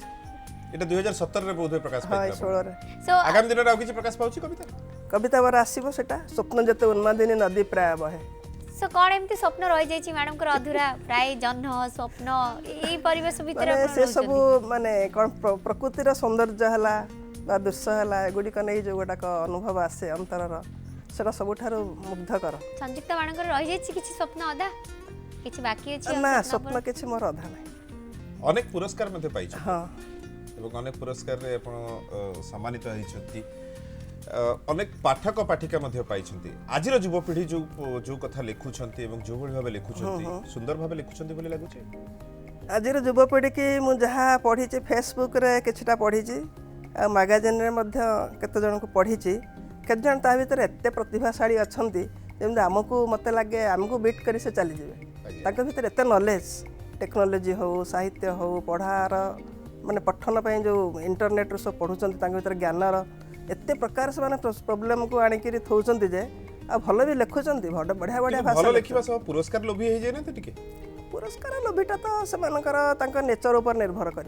एटा 2017 रे बोध प्रकाश हाँ पाइला 16 रे सो आगामी दिन रे किछि प्रकाश पाउछि कविता कविता बार आसीबो सेटा स्वप्न जते उन्मादिनी नदी प्राय बहे सो कौन एमती स्वप्न रही जाइछि मैडम को अधूरा प्राय जन्म स्वप्न ए परिवेश भीतर माने आपण से सब माने कोन प्रकृतिर सौंदर्य हला बा दृश्य हला एगुडी को नै जो गोटाक अनुभव आसे अंतरर सेटा सबुठारु मुग्धकर संयुक्त मानकर रही जाइछि किछि स्वप्न अधा किछि बाकी अछि ना स्वप्न किछि मोर अधा नै अनेक पुरस्कार मध्ये पाइछि हाँ এবং অনেক পুরস্কারে আপন সম্মানিত হইছন্তি অনেক পাঠক পাঠিকা মধ্যে পাইছন্তি আজির যুবপিঢ়ি जो কথা লিখুছন্তি এবং जो ভଳି ভাবে লিখুছন্তি সুন্দর ভাবে লিখুছন্তি বলি লাগুছে आजिर युवपीढ़ी की मु जहाँ पढ़ी फेसबुक रे किछटा पढ़ी मैगजीन रे मध्य केते जन को पढ़ी केते जन ता भीतर एते प्रतिभाशाली अछंती जेमते आमको मते लागे आमको बीट करी से चली जिवे ताके भीतर एते नॉलेज टेक्नोलॉजी हो साहित्य हो पढ़ार माने पठन पई जो इंटरनेट रो सब पढुचंती ताके भीतर ज्ञानर एते प्रकार से माने प्रॉब्लम को आनी करी थौचंती जे आ भलो भी लेखुचंती बढ़िया बढ़िया भाषा भलो लेखिबा सब पुरस्कार लोभी हे जे ना टिके पुरस्कार लोभिटा तो से नेचर उपर निर्भर कर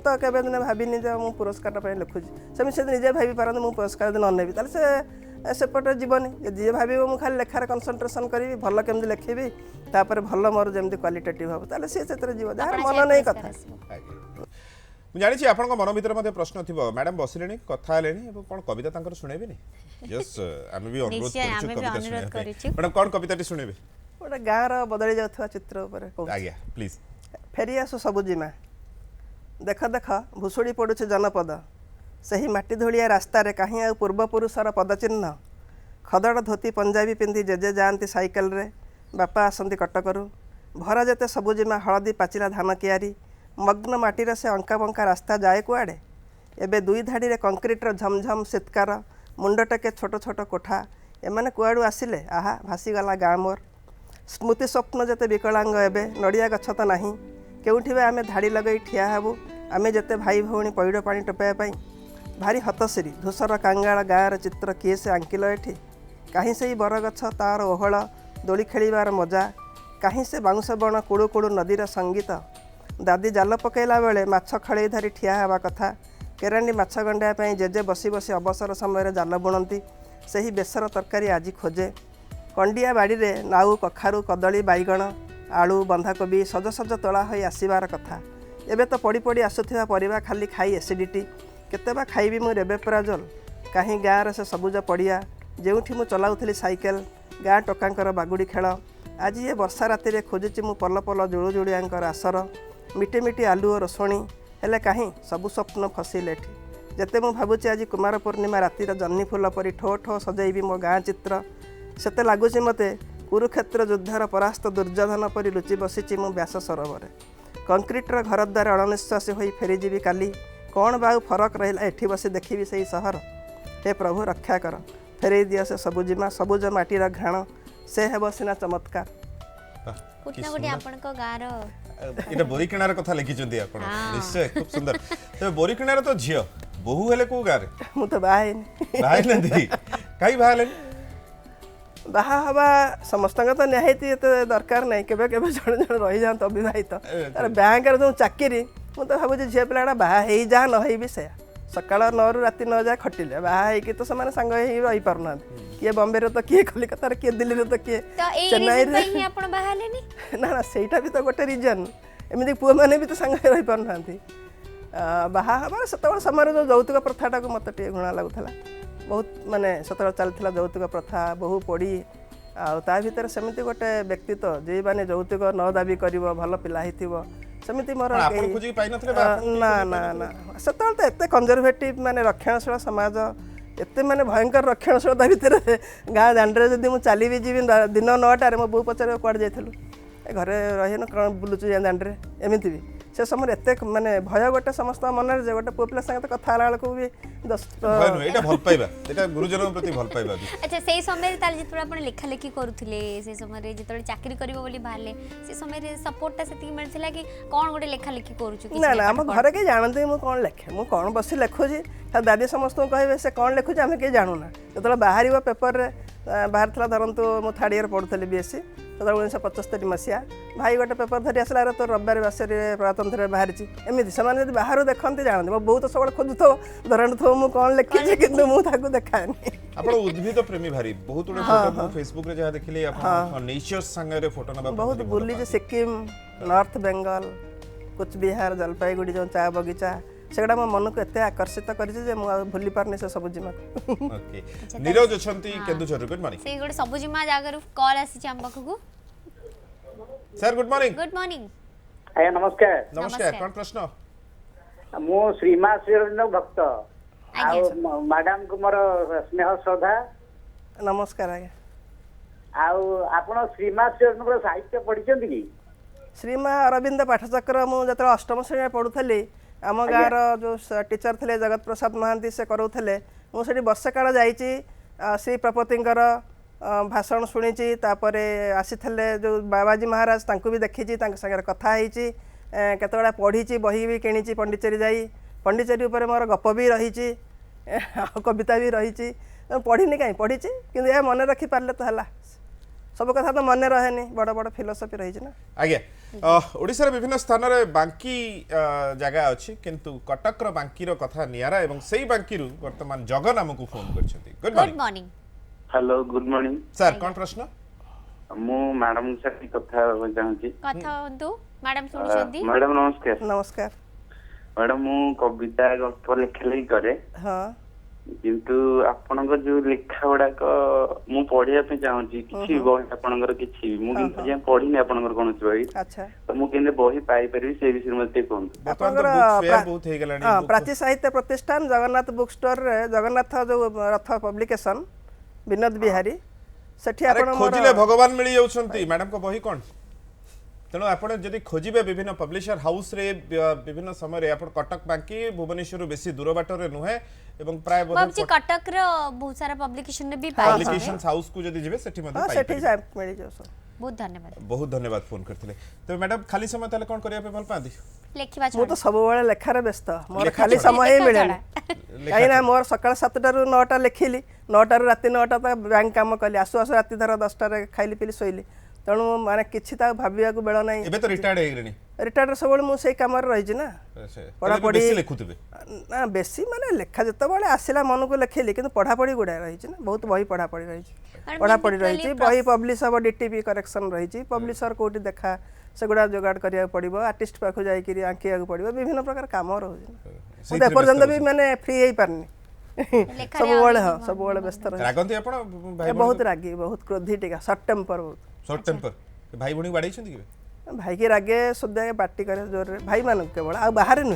तो केवे दिन भाविनी जे मु पुरस्कार लिखुची से निजे भावी पारते मुझे पुरस्कार दिन नेबी ताले सेपटे जीवनी जी भाव मुझे खाली लेखार कनसंट्रेशन करी भल केमती लिखी तापर भल मोर जमी क्वालिटेटिव हम ताले सी जीव जार मन नहीं कथा जानी आपण मन भर प्रश्न थी मैडम बसिले कथा कौन कविता तांकर सुनेबे यस आम भी अनुरोध कविता मैडम कौन कविता सुनेबे गोटे गाँव बदली जाऊा चित्र आज्ञा प्लीज फेरी आसु सबुजिमा देख देख भुशुड़ी पड़ुछि जनपद सही माटी धूलिया रास्तार कहीं आ पूर्वपुरुषर पदचिह्न खदड़ धोती पंजाबी पिंधि जेजे जाती साइकेल रे बापा आसती कटकरू भरा जेते सबुजिमा हलदी पाचिला धान कियारी मग्न माटीर से अंका बंका रास्ता जाए कुआड़े एबे दुई धाड़ी कंक्रीटर झमझम शीतकार मुंडटेके छोट छोट कोठा एमाने कुआड़ू आसिले आहा भासीगला गाँ मोर स्मृति स्वप्न जेते विकलांग एबे नड़िया गछ तो नाही केउठी आमे धाड़ी लगई ठिया हेबु आमे जेते भाई भौणी पैड़ पानी टपाया पाई भारी हतसिरी धूसर कांगाल गाँर चित्र किए से आंकिल एठी कहीं से बरगछ तार ओहल दोली खेलिबार मजा कहीं से बाउंश बण कुड़ू कुड़ू नदीर संगीत दादी जाल पकैला बेले माछ खड़े धरी ठिया हेबा कथा केरांडी माछ गंडाया पाई जेजे बसी बसी अवसर समय जाल बुणती सही बेसर तरकारी आज खोजे कंडिया बाड़ी रे नाउ कखारू कदली बैगण आलू बंधाकोबी सज सज तोला हो आसबार कथा एबे तो पड़ी पड़ी आसुथिबा परिबा खाली खाई एसिडिटी केतेबा खाइबी मु रेबेप्राजोल कहीं गाँव से सबुज पड़िया जेउठी मु चलाउथली साइकेल गाँ टोकांकर बागुड़ी खेल आज ये वर्षा राति रे खोजुची मु पल पल जुड़ू जुड़ियांकर आसर मिटी मिटी आलू रसोणी हेले कहीं सबु स्वप्न फसिले एठी जेते मु भाबुची आज कुमार पूर्णिमा रातिर जह्नी फूल परी ठो ठो सजैबी मो गाँ चित्र सेते लागुची मते कुरुक्षेत्र युद्धर परास्त दुर्योधन परी लुचि बसिची मु व्यास सरोवर कंक्रीटर घर द्वार अणनिश्वासी होई फेरीजीवी काली कौन बाउ फरक रहा एठी बसी देखी से सहर हे प्रभु रक्षा कर फेरई दिया से सबुजिमा सबुज माटीर घाण से हेब सिना चमत्कार कुटना गुटी आपण को गारो एटा बोरीकिणार कथा लिखिचंती आपण निश्चय खूब सुंदर तबे बोरीकिणार तो झियो बहु हेले को गारे मु तो बाहे नदी काई बाहले बाहा हवा समस्त तो निहाती एते दरकार नहीं केबे केबे जण जण रही जात अविवाहित तार बैंक रे जो चाकरी मु तो भाबुची झिया पिलाडा बाहा हेई जा न हेई भी से सकाळ 9 रु राति 9 जाए खटिले बाहा हेई कि तो समान संग हेई रही पारना किए बॉम्बे रे तो किए कलिकता रे किए दिल्ली रे तो किए चेन्नई रे ही आपण बाहाले नी ना ना सेटा भी तो गोटे रीजन एमिति पुआ माने भी तो संग रही पारनांती बाहा हमारे सतबळ समय जो यौतुक प्रथाटा को मत टे घुणा लागुथला बहुत माने सतबळ चलथिला यौतुक प्रथा बहु पड़ी आ ता भीतर सेमिति गोटे व्यक्तित्व जे माने यौतुक न दाबी करिवो भल पिला हिथिवो सेमिति मोर ना ना ना सतबळ तो एते कंजर्वेटिव माने रक्षणशील समाज एते माने भयंकर रक्षणशीलता भीतर गाँ दांडरे जदि मु चली भी जीवी दिन 9टारे मो बो पचारे कुआड़ जाइथिलु घरे रहिन कौन बुलुचु दांडरे एमिति भी से समय एत माने भय गोटे समस्त मन जे गोटे पुआ पिला संगे कथा बेलू भी भय नुहे एटा भल पाइबा एटा गुरुजन प्रति भल पाइबा भी अच्छा से समय ताल जितबे आपण लेखा लेखी करूथिले से समय जितबे चाकरी करबो बोली बाहरले से समय सपोर्टटा सेति मिलथिला कि कोन गोटे लेखा लेखी करूछु कि ना ना हम घरे के जानते मु कोन लेखे मु कोन बसी लेखुजी दादी समस्त कहबे से कोन लेखुजी आमे के जानूना जतला बाहरिबा पेपर रे बाहर थला धरंतु मु थर्ड ईयर पढुथले बीएससी 1975 मसीहा भाई गोटे पेपर धरी आसला तो रविवार बासरे प्रजातंत्र बाहरी एमती से बाहर देखते जानते मो बहुत सब खोजु धरण थो मु कौन लिखी कि मुझे देखानी आपण उद्भिद प्रेमी भारी बहुत गुडे फोटो फेसबुक रे जहा देखिले आपण नेचर संगे रे फोटो नबा बहुत बुली जे सिक्किम नॉर्थ बेंगल कुछ बिहार जलपाईगुड़ी जो चा बगीचा सेगडा मो मन को एते आकर्षित करिजे जे मु भूली पारनी से सब जिमा ओके नीरज अछंती केन्दुझर गुड मॉर्निंग से गोटे सब जिमा जागर कॉल आसी हम पाखु सर गुड मॉर्निंग आया नमस्कार नमस्कार कोन प्रश्न मु श्रीमा श्रीरंजन भक्त आ मैडम को मोर स्नेह श्रद्धा नमस्कार आज्ञा आउ आपण श्रीमा श्रीरंजन साहित्य पढ़िचंती कि श्रीमा अरविंद पाठचक्र मु जत अष्टम श्रेणी पढ़ुथली आम गाँव जो टीचर थे जगत प्रसाद महांती से करोले मुझे वर्ष काल जाइए श्री प्रपतिंकर भाषण शुणी आसी जो बाबाजी महाराज तांको भी देखी सागर कथा केतबेला पढ़ी बही भी किणी पंडिचेरी जाई पंडिचेरी उपर मोर गप भी रही कविता भी रही पढ़ी कहीं पढ़ी कि मन रखी पारे तो है सब कथा तो मन रहे बड़ बड़ फिलोसफी रही ना आज्ञा ओडिसा रे विभिन्न स्थान रे बांकी जगह अछि किंतु कटक रो बांकी रो कथा नियारा एवं सेही बांकी रु वर्तमान जगन हमकु फोन करछथि good morning hello good morning sir कोन प्रश्न मु मैडम से कथा चाहूची कथा हंतु मैडम सुनिछथि मैडम नमस्कार नमस्कार मैडम मु कविता गल्प लेखले करे हां किंतु आपनकर जो लेखा गुड़ाक मु पढ़िया पे चाहूची किछि बही आपनकर किछि मु किंतु जे पढ़िनी आपनकर कोन बही अच्छा तो मु केने बही पाई परबी से विषय मते कोन आपनकर बुक फेयर बहुत हे गेलानी हां प्राची साहित्य प्रतिष्ठान जगन्नाथ बुक स्टोर रे जगन्नाथ जो रथ पब्लिकेशन विनोद बिहारी सेठी आपण खोजिले भगवान मिली जाउछंती मैडम को बही कोन तेणु आप खोजे विभिन्न पब्लिशर हाउस रे विभिन्न समय आप कटक बांकी भुवनेश्वर बेसी दूर बाटर नुहे एवं प्राय कटक बहुत सारा पब्लिकेशन भी पब्लिकेशन हाउस को जदी जिवे सेठी मध्ये सेठी मिली जाउ बहुत धन्यवाद फोन करथिले तो मैडम खाली समय ताले कोन करिया पे भल पादी लेखिबा मु तो सब बेले लेखारे व्यस्त मोर खाली समय ही मिले काई ना मोर सकाळ 7टा रु 9टा लेखिली 9टा रु राति 9टा तक बैंक काम कली आसु आसु राति धर 10टा रे खाइली पिली सोइली तेणु माने किछि ता भाबिया को बेला नाही एबे तो रिटायर्ड हे गेलनी रिटायर्ड सब बेले मु सेही काम रे रही छी ना पढ़ा पढ़ी बेसी लिखुतबे ना बेसी माने लेखा जत बेले आसिला मन को लेखेली किंतु पढ़ा पढ़ी गुडा रही छी ना बहुत बही पढ़ा पढ़ी रही छी पढ़ा पढ़ी रही छी बही पब्लिश अब डीटीपी करेक्शन रही छी पब्लिशर कोठी देखा सेगुडा जोगाड़ करिया पड़िबो आर्टिस्ट पाखो जाई करी आंकिया को पड़िबो विभिन्न प्रकार काम रहउछि मु पर्यंत भी माने फ्री हेई पारनी सब बेले हां सब बेले व्यस्त रही रागंती आपण भाई बहुत रागी बहुत क्रोधी टिका शॉर्ट टेम्पर बहुत शॉर्ट टेम्पर भाई बणी बाडै छथि के भाई के रागे सुद्धा पार्टी करे जोर रे भाई मान केवल आ बाहर नु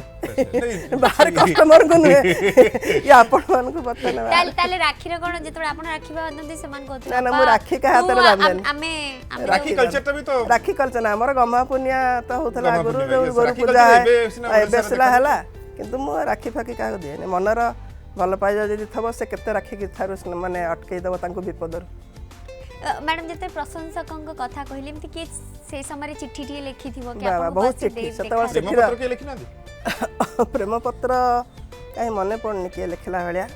बाहर कस्टमर को नु ये आपण मान को पता ना ताले राखी रे कोन जेतबे आपण राखी बांधती से मान कहत ना ना मु राखी का हाथ रे बांधन हमें राखी कल्चर त भी तो राखी कल्चर ना हमर गमा पुनिया त होतला गुरु गुरु पूजा है बेसला हला किंतु मु राखी फाकी का दिए मनर भल पाइजा जदी थबो से केते राखी की थारु माने अटके दबो तांको विपदर मैडम जते प्रशंसकଙ୍କ कथा कहले एमति के से समय चिट्ठी टी लिखि थिबो के आपण बहुत चिट्ठी सतवा से प्रेम पत्र के लिखिना दे प्रेम पत्र काई मने पड़नी के लिखला भलिया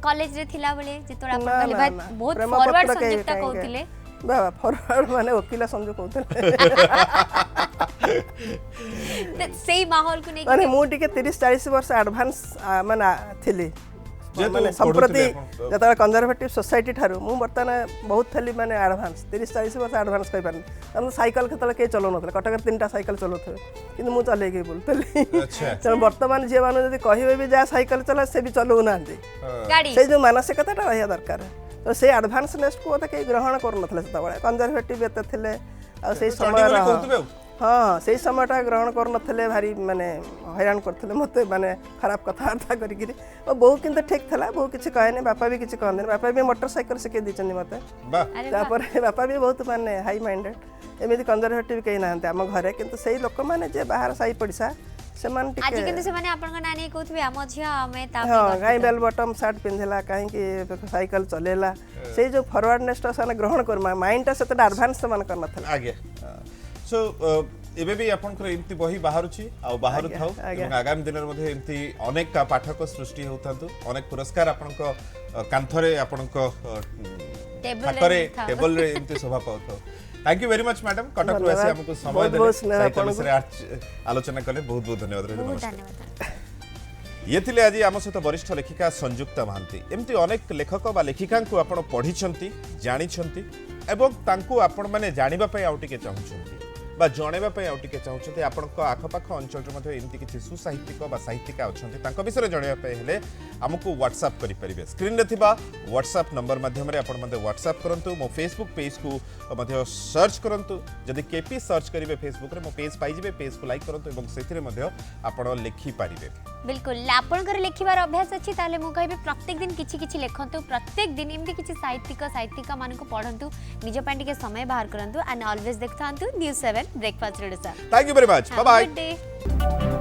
कॉलेज रे थिला बेले जेतोरा आपण कहले भाई बहुत फॉरवर्ड संयुक्ता कहथिले बाबा फॉरवर्ड माने वकील संजो कहथिले सही माहौल को नहीं माने मु टिके 30 40 वर्ष एडवांस माने थिली माने संप्रति जतरा कंजर्वेटिव सोसाइटी ठारू मु बर्तमान बहुत थली माने एडवांस 30 40 वर्ष एडवांस कहि पारन हम साइकिल केतले के चलो नथले कटक 3टा साइकिल चलोथे किंतु मु चले के बोलतली अच्छा त वर्तमान जे माने जदी कहिबे भी जा साइकिल चला से भी चलो नांती गाड़ी से जो मानसिकताटा रहिया दरकार तो से एडवांसनेस को त के ग्रहण कर नथले सता बळे कंजर्वेटिव एते थिले आ से समय हाँ से समयटा ग्रहण कर भारी माने हैरान करते मत माने खराब कथबार्ता करी बहु किंतु ठीक था बहु किसी कहे बापा भी किसी कहते बापा भी मोटरसाइकिल शिखे दी मत बापा भी बहुत माने हाई माइंडेड एमती कंजरभेटिव कहीं ना आम घरे किंतु से लोक मैंने जे बाहर साई पड़िशा से कहीं बेल बटम सार्ट पिंधला कहीं साइकिल चलेला से जो फॉरवर्डनेस ग्रहण कर माइंड से एडवांस से कर आगे सो एबे भी आपनकर एमती बही बाहरुची आ बाहरु थाउ এবং आगामी दिन मध्ये एमती अनेक पाठक सृष्टि होतांतु अनेक पुरस्कार आपनको कांथरे आपनको टेबल रे एमती शोभा पाउथो thank you very much madam Cuttack रो आसी हमको समय देले साहित्य विषय आलोचना कले बहुत बहुत धन्यवाद नमस्कार ये थिले आज आम सहित वरिष्ठ लेखिका संयुक्ता महांती एमती अनेक लेखक बा लेखिका को आपण पढिछंती जानिछंती एवं तांको आपण माने जानिबा पय आउ टिके चाहुछंती बा जणेबा पय आउ टिके चाहुछंती आपणको आखपाख अंचल मध्ये एमती किछि सुसाहित्यिक बा साहित्यिका अछंती तांको विषय जणेबा पय हेले हमको व्हाट्सएप करि परिबे स्क्रीन रे थिबा व्हाट्सएप नंबर माध्यम रे आपण मध्ये व्हाट्सएप करंतु मो फेसबुक पेज को मध्ये सर्च करंतु जदि केपी सर्च करिवे फेसबुक रे मो पेज पाइ जिवे पेज को लाइक करंतु एवं सेथिरे मध्ये आपण लिखि परिबे बिल्कुल आपणकर लिखिबार अभ्यास अछि ताले मु कहबे प्रत्येक दिन किछि किछि लेखंतु प्रत्येक दिन एमती किछि साहित्यिका मानको पढंतु निज पांडी के समय बाहर करंतु एंड ऑलवेज देखथांतु news 7 breakfast radio. Thank you very much bye bye. Good day.